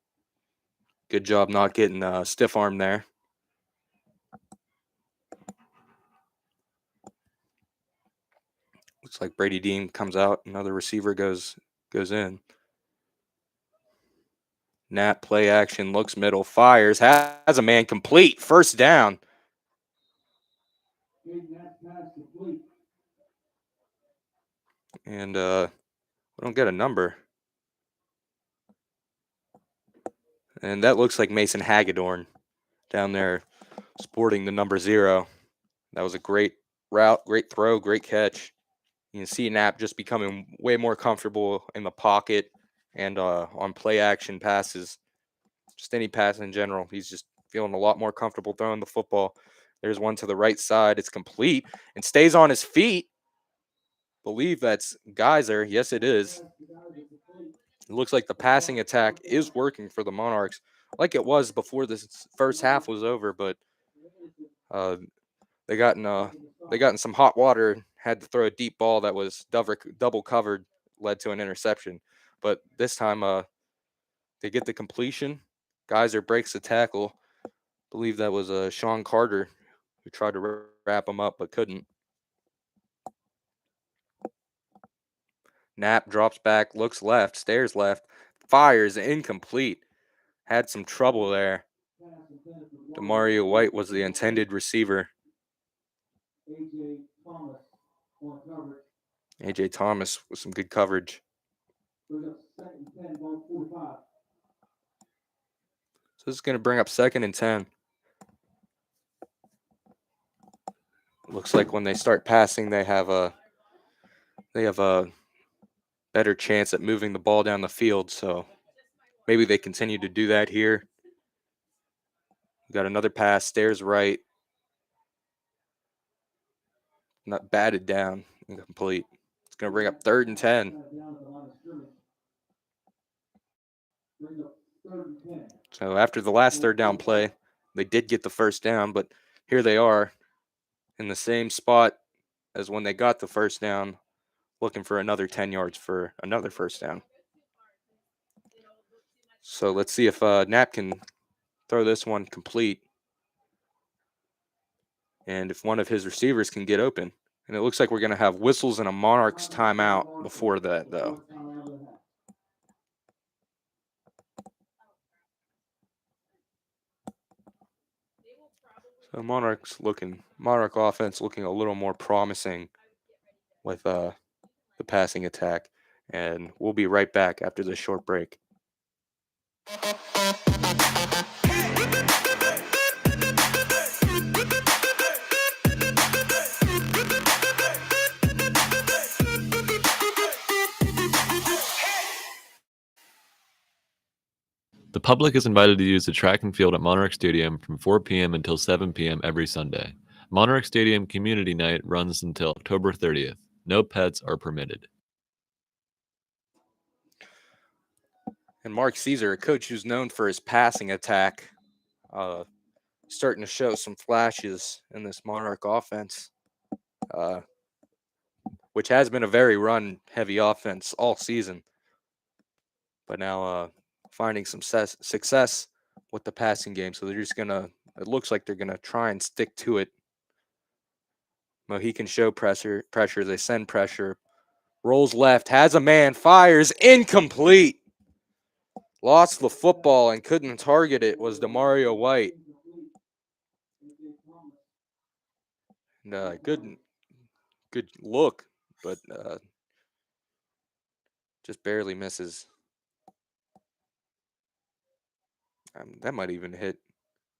Good job not getting stiff arm there. Looks like Brady Dean comes out. Another receiver goes in. Nat play action, looks middle, fires, has a man complete. First down. And We don't get a number. And that looks like Mason Hagedorn down there sporting the number 0. That was a great route, great throw, great catch. You can see Knapp just becoming way more comfortable in the pocket and on play action passes. Just any pass in general. He's just feeling a lot more comfortable throwing the football. There's one to the right side. It's complete and stays on his feet. Believe that's Geyser. Yes, it is. It looks like the passing attack is working for the Monarchs like it was before this first half was over, but they got in some hot water, had to throw a deep ball that was double covered, led to an interception. But this time they get the completion. Geyser breaks the tackle. I believe that was Sean Carter who tried to wrap him up but couldn't. Knapp drops back, looks left, stares left, fires incomplete. Had some trouble there. Demario White was the intended receiver. A.J. Thomas with some good coverage. So this is going to bring up 2nd and 10. Looks like when they start passing, they have a better chance at moving the ball down the field. So maybe they continue to do that here. Got another pass, stares right. Not batted down, incomplete. It's going to bring up 3rd and 10. So after the last 3rd down play, they did get the 1st down, but here they are in the same spot as when they got the 1st down, looking for another 10 yards for another 1st down. So let's see if Knapp can throw this one complete and if one of his receivers can get open. And it looks like we're going to have whistles and a Monarchs timeout before that, though. So Monarch offense looking a little more promising with the passing attack. And we'll be right back after this short break. The public is invited to use the track and field at Monarch Stadium from 4 p.m. until 7 p.m. every Sunday. Monarch Stadium Community Night runs until October 30th. No pets are permitted. And Mark Caesar, a coach who's known for his passing attack, starting to show some flashes in this Monarch offense, which has been a very run-heavy offense all season. But now finding some success with the passing game. So they're just it looks like they're going to try and stick to it. Mohican show pressure. They send pressure. Rolls left, has a man, fires, incomplete. Lost the football and couldn't target it was Demario White. And good look, but just barely misses. That might even hit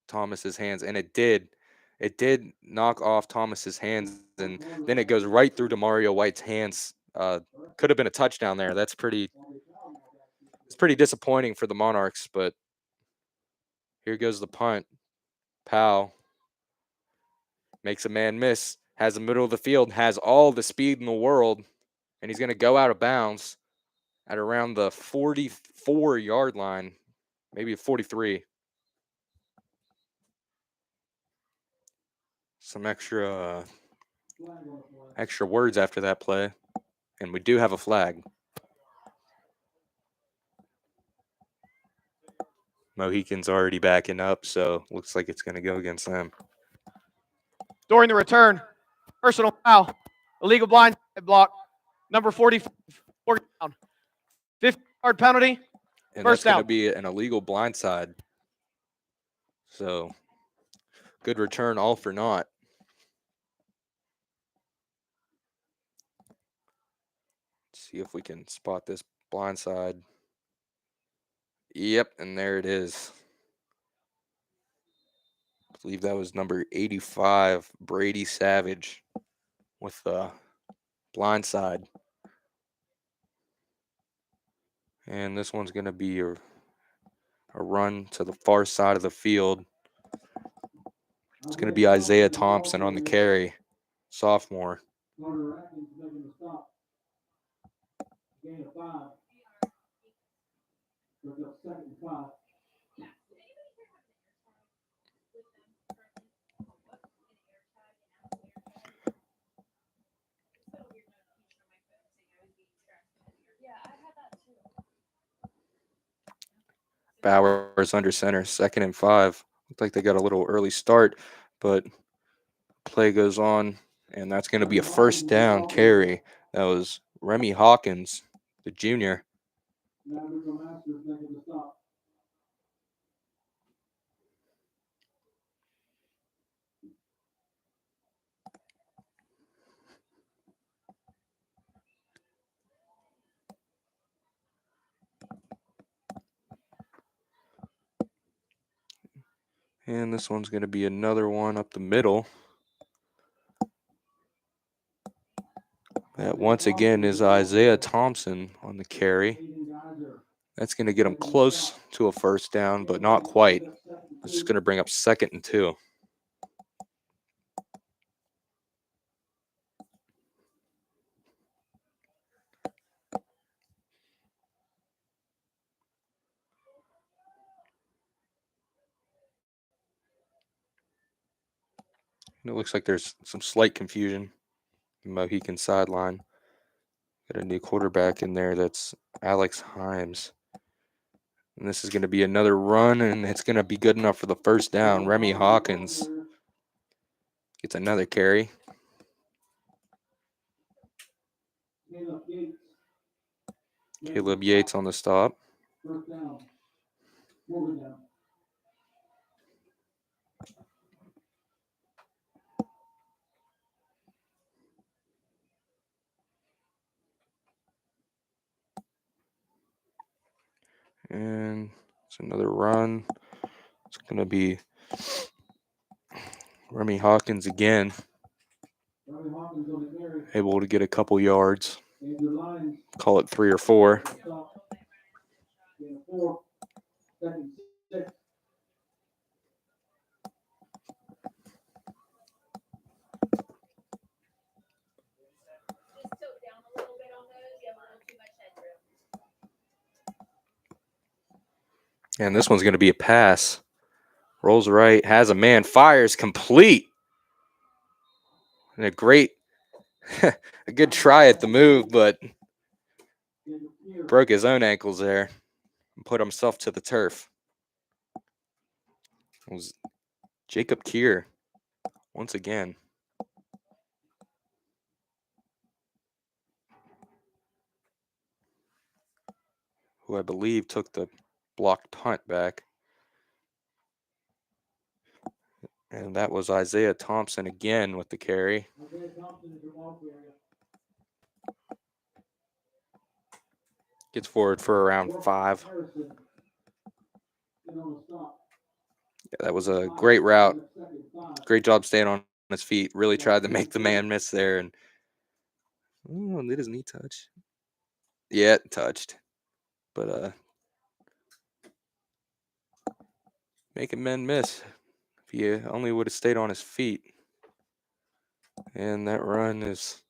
Thomas's hands, and it did. It did knock off Thomas's hands, and then it goes right through Demario White's hands. Could have been a touchdown there. It's pretty disappointing for the Monarchs, but here goes the punt. Powell makes a man miss, has the middle of the field, has all the speed in the world, and he's going to go out of bounds at around the 44-yard line, maybe 43. Some extra words after that play, and we do have a flag. Mohicans already backing up, so looks like it's going to go against them. During the return, personal foul, illegal blind block, number 45, Morgantown. 50-yard penalty, And first that's going down. to be an illegal blindside. So good return, all for naught. Let's See if we can spot this blind side. Yep, and there it is. I believe that was number 85, Brady Savage, with the blind side. And this one's going to be a run to the far side of the field. It's going to be Isaiah Thompson on the carry, sophomore. Carter Atkins making the stop. Gain of 5. Brings up 2nd and 5. Bowers under center, 2nd and 5. Looked like they got a little early start, but play goes on, and that's going to be a first down carry. That was Remy Hawkins, the junior. Maverick Masters making the stop. And this one's going to be another one up the middle. That once again is Isaiah Thompson on the carry. That's going to get him close to a first down, but not quite. It's just going to bring up 2nd and 2. And it looks like there's some slight confusion. The Mohican sideline. Got a new quarterback in there. That's Alex Himes. And this is going to be another run, and it's going to be good enough for the first down. Remy Hawkins gets another carry. Caleb Yates on the stop. First down. Morgantown. And it's another run. It's going to be Remy Hawkins again. Remy Hawkins on the carry. Able to get a couple yards. Danger lines. Call it 3 or 4. Gain of 4. 2nd and 6. And this one's going to be a pass. Rolls right, has a man, fires, complete. And a great, a good try at the move, but broke his own ankles there and put himself to the turf. It was Jacob Keir once again. Who I believe took the blocked punt back. And that was Isaiah Thompson again with the carry. Isaiah Thompson is the ball carrier. Gets forward for around 5. Harrison. And on the stop. Yeah, that was a great route. Great job staying on his feet. Really tried to make the man miss there. And did his knee touch? Yeah, it touched. But making men miss if he only would have stayed on his feet. And that run is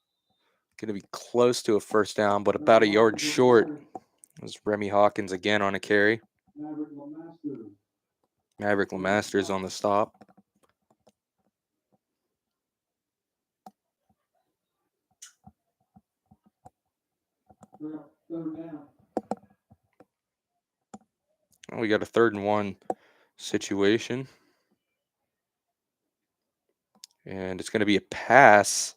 going to be close to a first down, but about a yard short. It was Remy Hawkins again on a carry. Maverick Lemasters on the stop. Third down. We got a 3rd and 1 situation. And it's going to be a pass.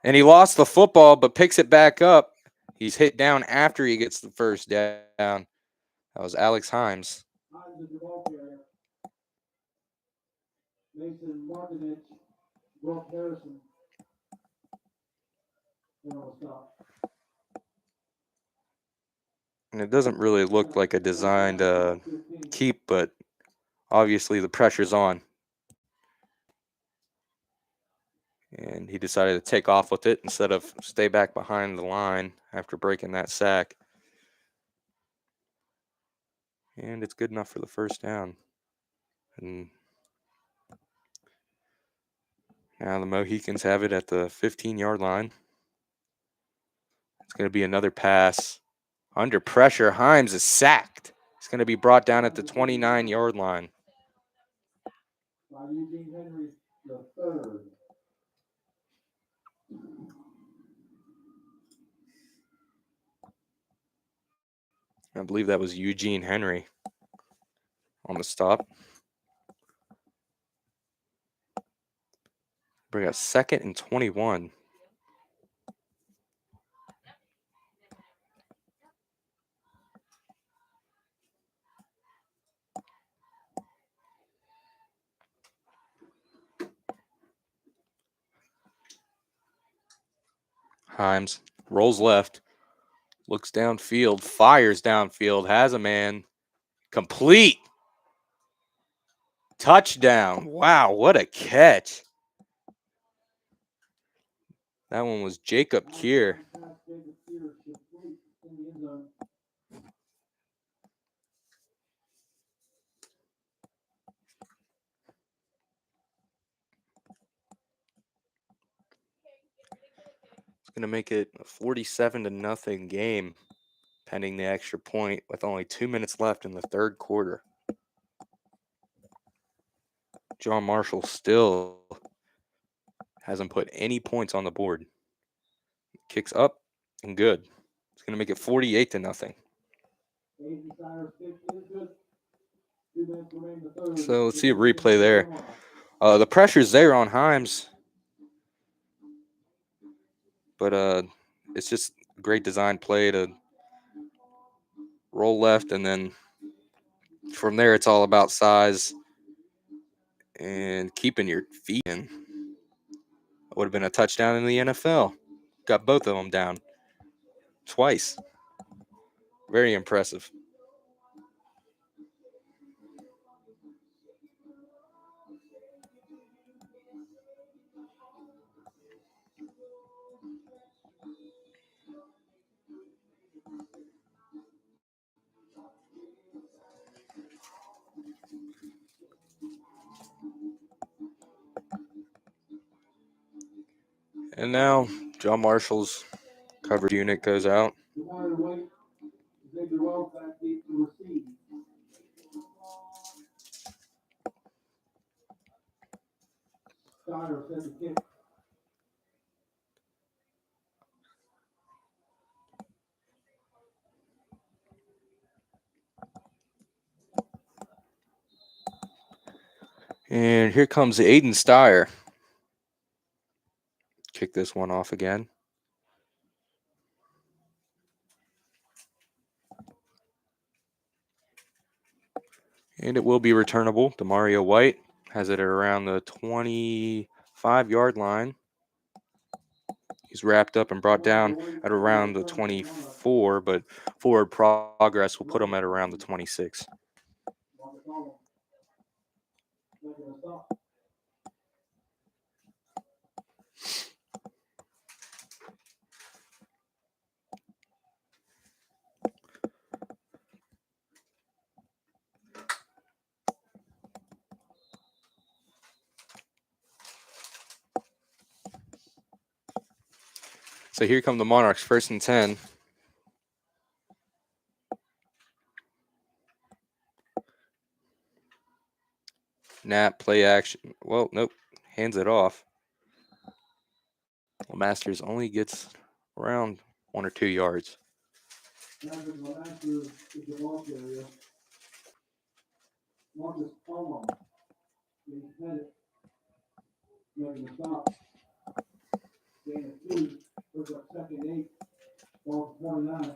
And he lost the football, but picks it back up. He's hit down after he gets the first down. That was Alex Himes. Himes is the ball carrier. Mason Martinez. Brock Harrison. And on the stop. And it doesn't really look like a designed keep, but obviously the pressure's on. And he decided to take off with it instead of stay back behind the line after breaking that sack. And it's good enough for the first down. And now the Mohicans have it at the 15-yard line. It's going to be another pass. Under pressure, Himes is sacked. It's going to be brought down at the 29-yard line. By Eugene Henry, the third. I believe that was Eugene Henry on the stop. We got 2nd and 21. Himes rolls left, looks downfield, fires downfield, has a man. Complete. Touchdown. Wow, what a catch. That one was Jacob Keir. It's going to make it a 47-0 game, pending the extra point with only 2 minutes left in the third quarter. John Marshall still hasn't put any points on the board. Kicks up and good. It's going to make it 48-0. So let's see a replay there. The pressure's there on Himes, but it's just a great design play to roll left, and then from there it's all about size and keeping your feet in. It would have been a touchdown in the NFL. Got both of them down twice. Very impressive. And now John Marshall's coverage unit goes out. And here comes Aiden Steyer. Kick this one off again. And it will be returnable. Demario White has it at around the 25-yard line. He's wrapped up and brought down at around the 24, but forward progress will put him at around the 26. So here come the Monarchs, 1st and 10. Knapp, play action. Well, nope. Hands it off. Masters only gets around 1 or 2 yards. Marcus Palmer is headed, making a stop. Gain of 2, puts up 2nd and 8, ball 29.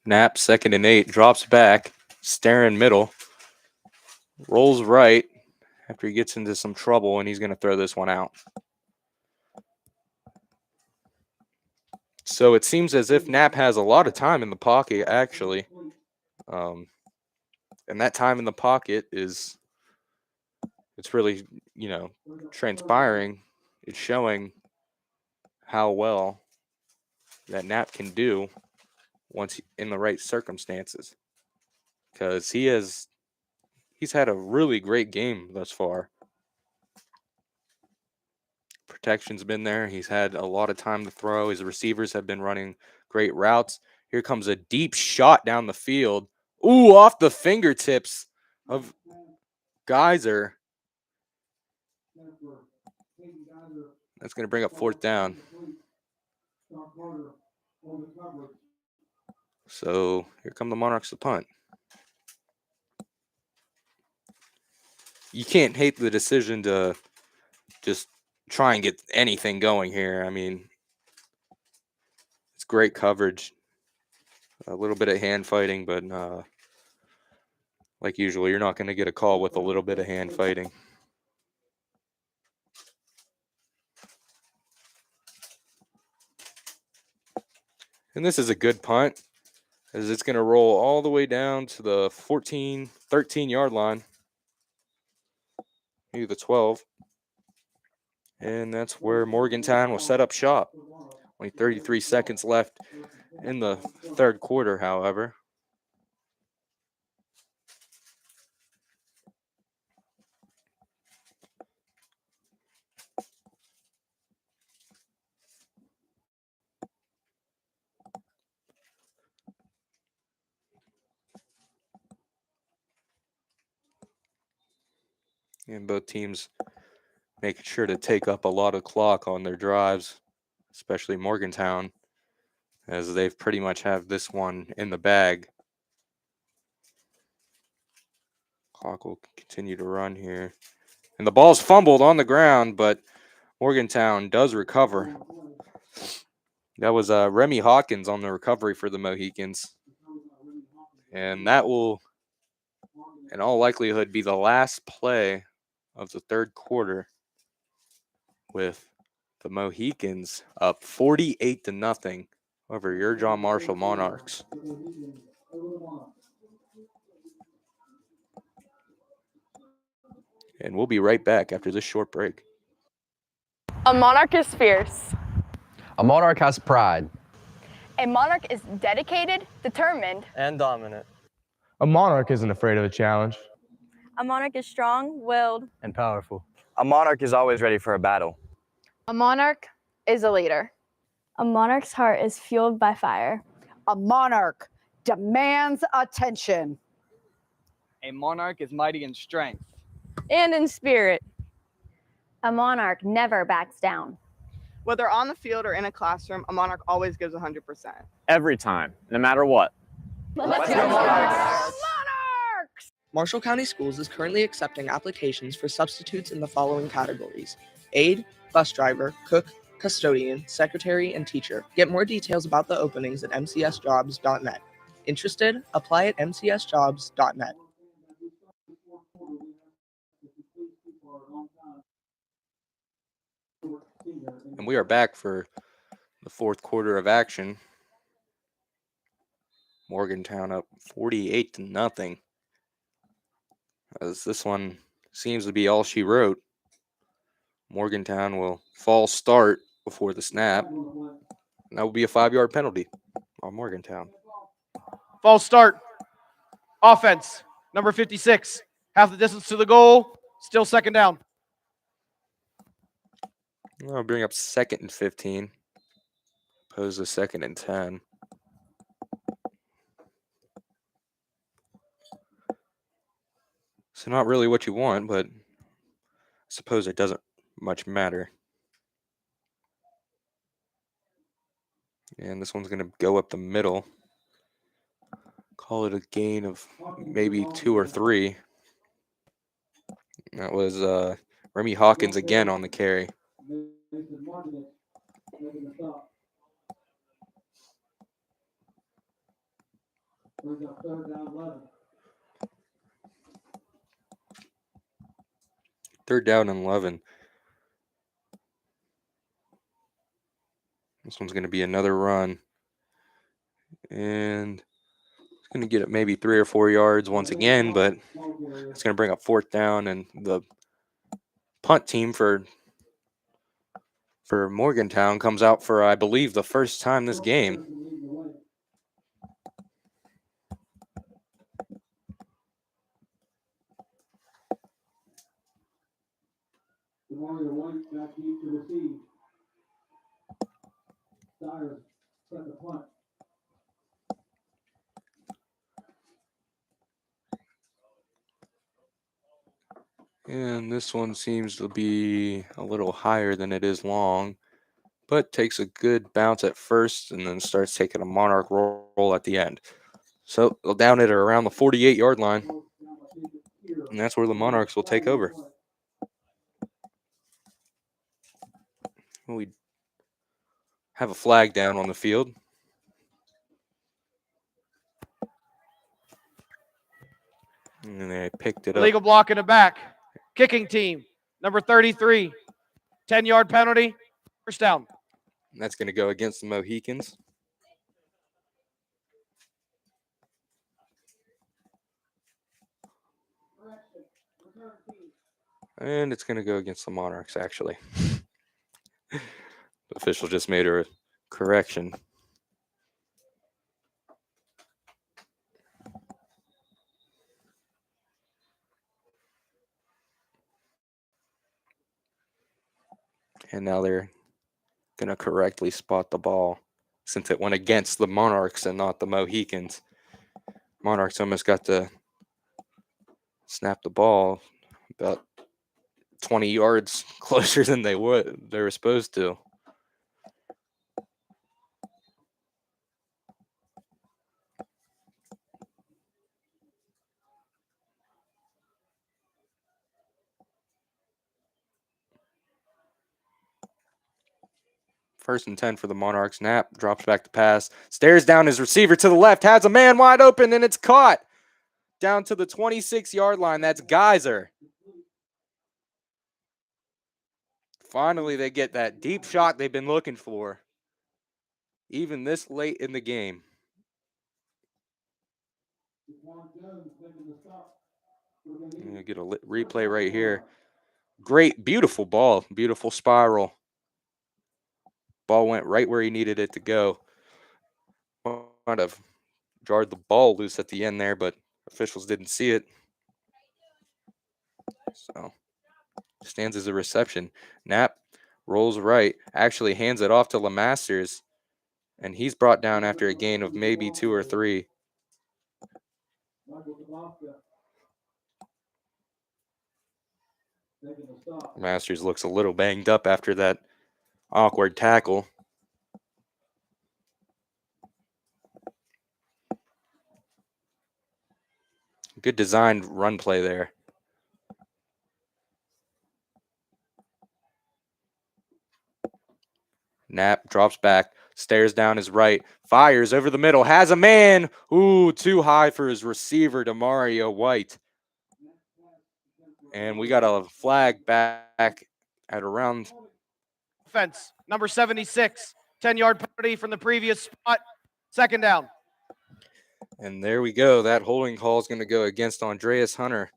Knapp, 2nd and 8, drops back, staring middle, rolls right, after he gets into some trouble, and he's going to throw this one out. So it seems as if Knapp has a lot of time in the pocket, actually. And that time in the pocket it's really, transpiring. It's showing how well that Knapp can do once in the right circumstances. Because he's had a really great game thus far. Protection's been there. He's had a lot of time to throw. His receivers have been running great routes. Here comes a deep shot down the field. Ooh, off the fingertips of Geyser. That's going to bring up fourth down. So here come the Monarchs to punt. You can't hate the decision to just try and get anything going here. I mean, it's great coverage. A little bit of hand fighting, but like usual, you're not going to get a call with a little bit of hand fighting. And this is a good punt, as it's going to roll all the way down to the 13-yard line. Maybe the 12. And that's where Morgantown will set up shop. Only 33 seconds left in the third quarter, however. And both teams making sure to take up a lot of clock on their drives, especially Morgantown, as they've pretty much have this one in the bag. Clock will continue to run here. And the ball's fumbled on the ground, but Morgantown does recover. That was Remy Hawkins on the recovery for the Mohicans. And that will, in all likelihood, be the last play of the third quarter, with the Mohicans up 48-0 over your John Marshall Monarchs. And we'll be right back after this short break. A monarch is fierce. A monarch has pride. A monarch is dedicated, determined. And dominant. A monarch isn't afraid of a challenge. A monarch is strong-willed And powerful. A monarch is always ready for a battle. A monarch is a leader. A monarch's heart is fueled by fire. A monarch demands attention. A monarch is mighty in strength. And in spirit. A monarch never backs down. Whether on the field or in a classroom, a monarch always gives 100%. Every time, no matter what. Let's go Monarchs! Marshall County Schools is currently accepting applications for substitutes in the following categories: aide, bus driver, cook, custodian, secretary, and teacher. Get more details about the openings at mcsjobs.net. Interested? Apply at mcsjobs.net. And we are back for the fourth quarter of action. Morgantown up 48-0. As this one seems to be all she wrote. Morgantown will false start before the snap. And that will be a 5-yard penalty on Morgantown. False start. Offense, number 56. Half the distance to the goal. Still second down. I'll bring up 2nd and 15. Opposed to 2nd and 10. So not really what you want, but I suppose it doesn't much matter. And this one's going to go up the middle. Call it a gain of maybe 2 or 3. That was Remy Hawkins again on the carry. 3rd down and 11. This one's going to be another run. And it's going to get it maybe 3 or 4 yards once again, but it's going to bring up 4th down, and the punt team for Morgantown comes out for, I believe, the first time this game. Demario White back deep to receive. Cyrus set the punt. And this one seems to be a little higher than it is long, but takes a good bounce at first and then starts taking a Monarch roll at the end. So they'll down it around the 48-yard line, and that's where the Monarchs will take over. We have a flag down on the field. And they picked it up. Illegal block in the back. Kicking team, number 33. 10-yard penalty, first down. And that's going to go against the Mohicans. And it's going to go against the Monarchs, actually. The official just made a correction. And now they're going to correctly spot the ball since it went against the Monarchs and not the Mohicans. Monarchs almost got to snap the ball about 20 yards closer than they were supposed to. First and 10 for the Monarchs. Knapp drops back to pass, stares down his receiver to the left, has a man wide open, and it's caught down to the 26-yard line. That's Geyser. Finally, they get that deep shot they've been looking for, even this late in the game. You get a replay right here. Great, beautiful ball, beautiful spiral. Ball went right where he needed it to go. Might have jarred the ball loose at the end there, but officials didn't see it. So stands as a reception. Knapp rolls right, actually hands it off to LeMasters, and he's brought down after a gain of maybe 2 or 3. Masters looks a little banged up after that awkward tackle. Good designed run play there. Knapp drops back, stares down his right, fires over the middle, has a man. Ooh, too high for his receiver, Demario White. And we got a flag back at around. Offense, number 76. 10-yard penalty from the previous spot. Second down. And there we go. That holding call is going to go against Andreas Hunter.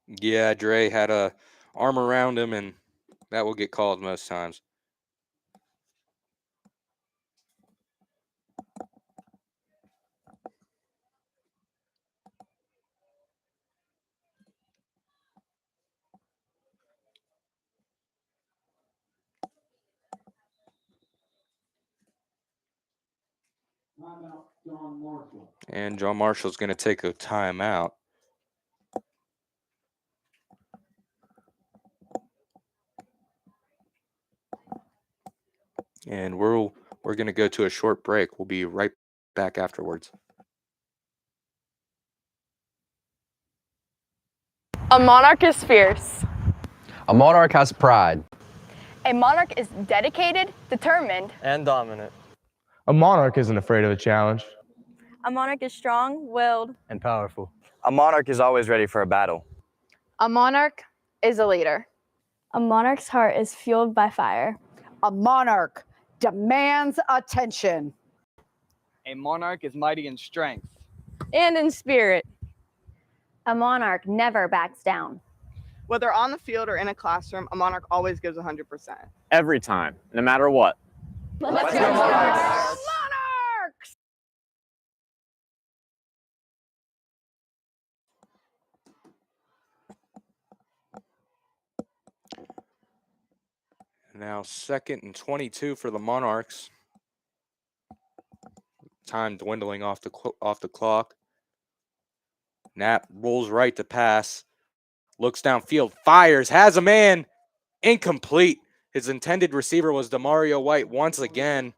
Yeah, Dre had a arm around him, and that will get called most times. And John Marshall's going to take a timeout. And we're going to go to a short break. We'll be right back afterwards. A monarch is fierce. A monarch has pride. A monarch is dedicated, determined, and dominant. A monarch isn't afraid of a challenge. A monarch is strong-willed and powerful. A monarch is always ready for a battle. A monarch is a leader. A monarch's heart is fueled by fire. A monarch demands attention. A monarch is mighty in strength and in spirit. A monarch never backs down. Whether on the field or in a classroom, a monarch always gives 100%. Every time, no matter what. Let's go Monarchs! Now 2nd and 22 for the Monarchs. Time dwindling off the clock. Knapp rolls right to pass. Looks downfield, fires, has a man. Incomplete. His intended receiver was Demario White once again.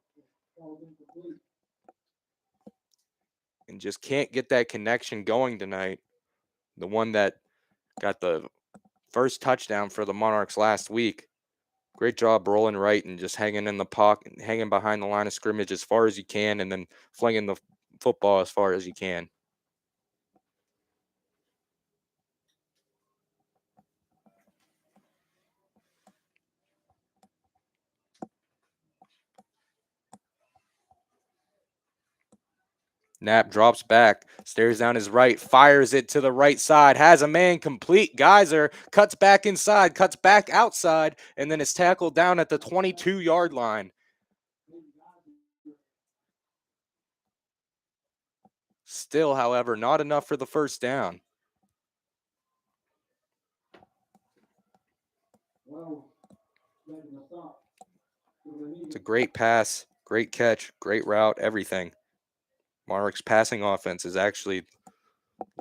And just can't get that connection going tonight. The one that got the first touchdown for the Monarchs last week. Great job rolling right and just hanging in the pocket, hanging behind the line of scrimmage as far as you can, and then flinging the football as far as you can. Knapp drops back, stares down his right, fires it to the right side, has a man complete. Geyser cuts back inside, cuts back outside, and then is tackled down at the 22-yard line. Still, however, not enough for the first down. It's a great pass, great catch, great route, everything. Monarchs' passing offense is actually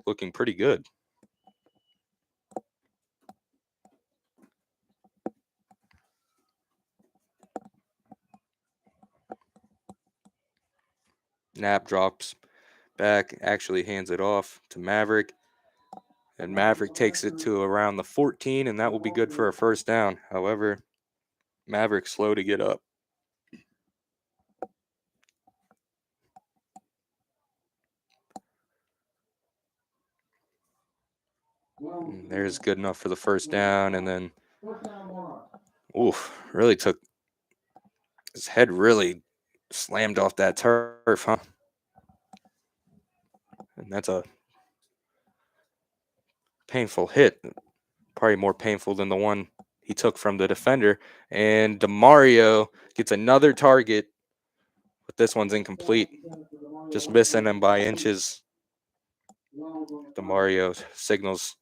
looking pretty good. Knapp drops back, actually hands it off to Maverick. And Maverick takes it to around the 14, and that will be good for a first down. However, Maverick's slow to get up. And there's good enough for the first down, and then, really took his head really slammed off that turf, huh? And that's a painful hit, probably more painful than the one he took from the defender. And Demario gets another target, but this one's incomplete. Just missing him by inches. Demario signals,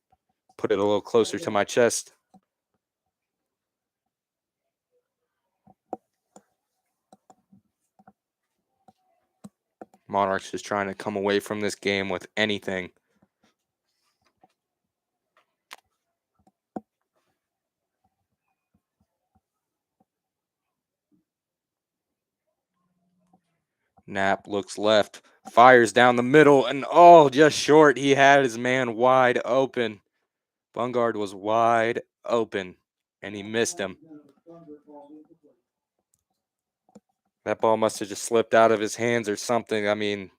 put it a little closer to my chest. Monarchs just trying to come away from this game with anything. Knapp looks left, fires down the middle, and just short. He had his man wide open. Bungard was wide open, and he missed him. That ball must have just slipped out of his hands or something. I mean,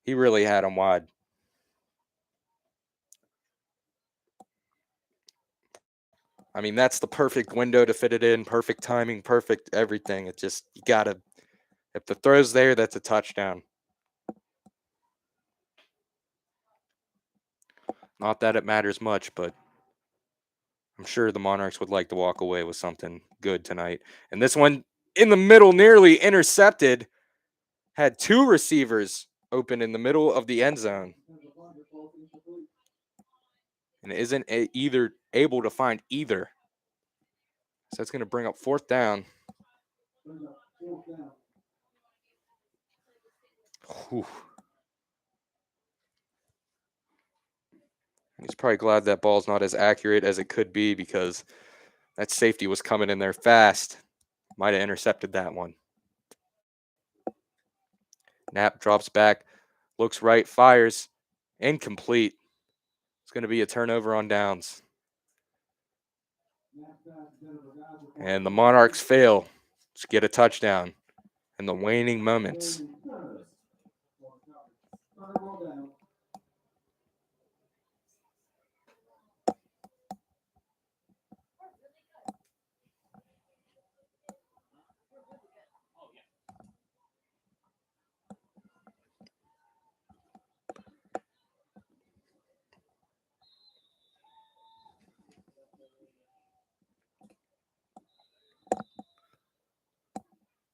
he really had him wide. I mean, that's the perfect window to fit it in, perfect timing, perfect everything. It just, you got to, if the throw's there, that's a touchdown. Not that it matters much, but I'm sure the Monarchs would like to walk away with something good tonight. And this one in the middle, nearly intercepted, had two receivers open in the middle of the end zone. And isn't either able to find either. So that's going to bring up fourth down. Whew. He's probably glad that ball's not as accurate as it could be, because that safety was coming in there fast. Might have intercepted that one. Knapp drops back, looks right, fires, incomplete. It's going to be a turnover on downs. And the Monarchs fail to get a touchdown. in the waning moments.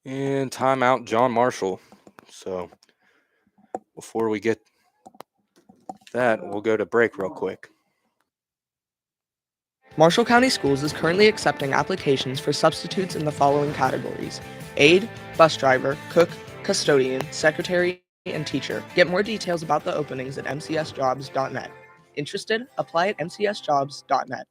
And timeout, John Marshall. So before we get that, we'll go to break real quick. Marshall County Schools is currently accepting applications for substitutes in the following categories: aide, bus driver, cook, custodian, secretary, and teacher. Get more details about the openings at mcsjobs.net. Interested? Apply at mcsjobs.net.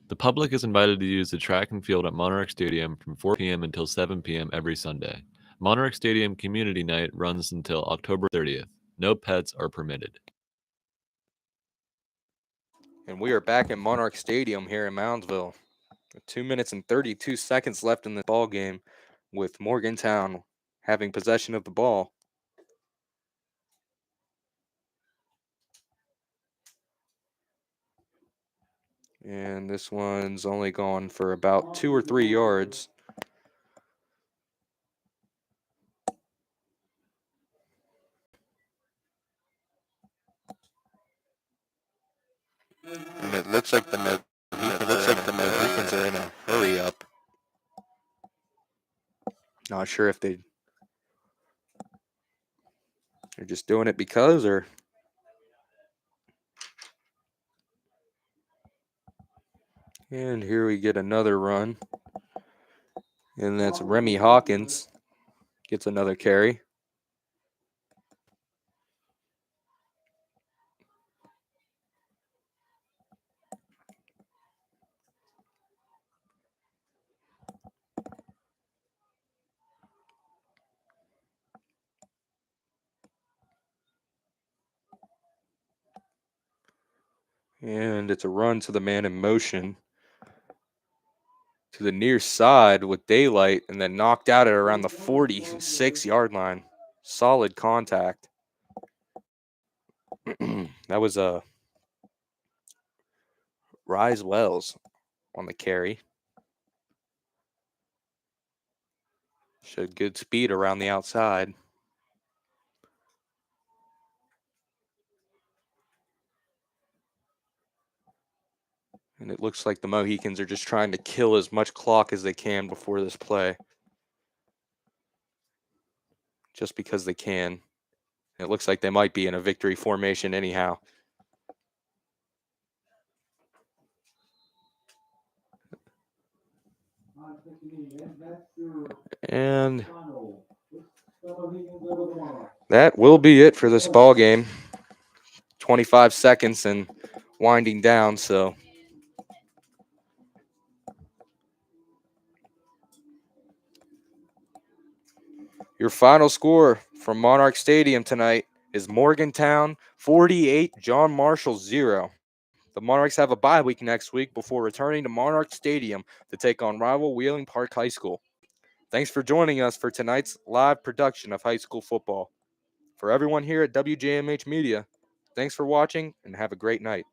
The public is invited to use the track and field at Monarch Stadium from 4 p.m. until 7 p.m. every Sunday. Monarch Stadium Community Night runs until October 30th. No pets are permitted. And we are back at Monarch Stadium here in Moundsville. 2 minutes and 32 seconds left in the ball game, with Morgantown having possession of the ball. And this one's only gone for about 2 or 3 yards. And it looks like the Mohicans are in a hurry up. Not sure if they're just doing it because, or and here we get another run. And that's Remy Hawkins gets another carry. And it's a run to the man in motion to the near side with daylight, and then knocked out at around the 46-yard line. Solid contact. That was a Rise Wells on the carry. Showed good speed around the outside. And it looks like the Mohicans are just trying to kill as much clock as they can before this play. Just because they can. It looks like they might be in a victory formation anyhow. And that will be it for this ball game. 25 seconds and winding down, so your final score from Monarch Stadium tonight is Morgantown 48, John Marshall 0. The Monarchs have a bye week next week before returning to Monarch Stadium to take on rival Wheeling Park High School. Thanks for joining us for tonight's live production of high school football. For everyone here at WJMH Media, thanks for watching and have a great night.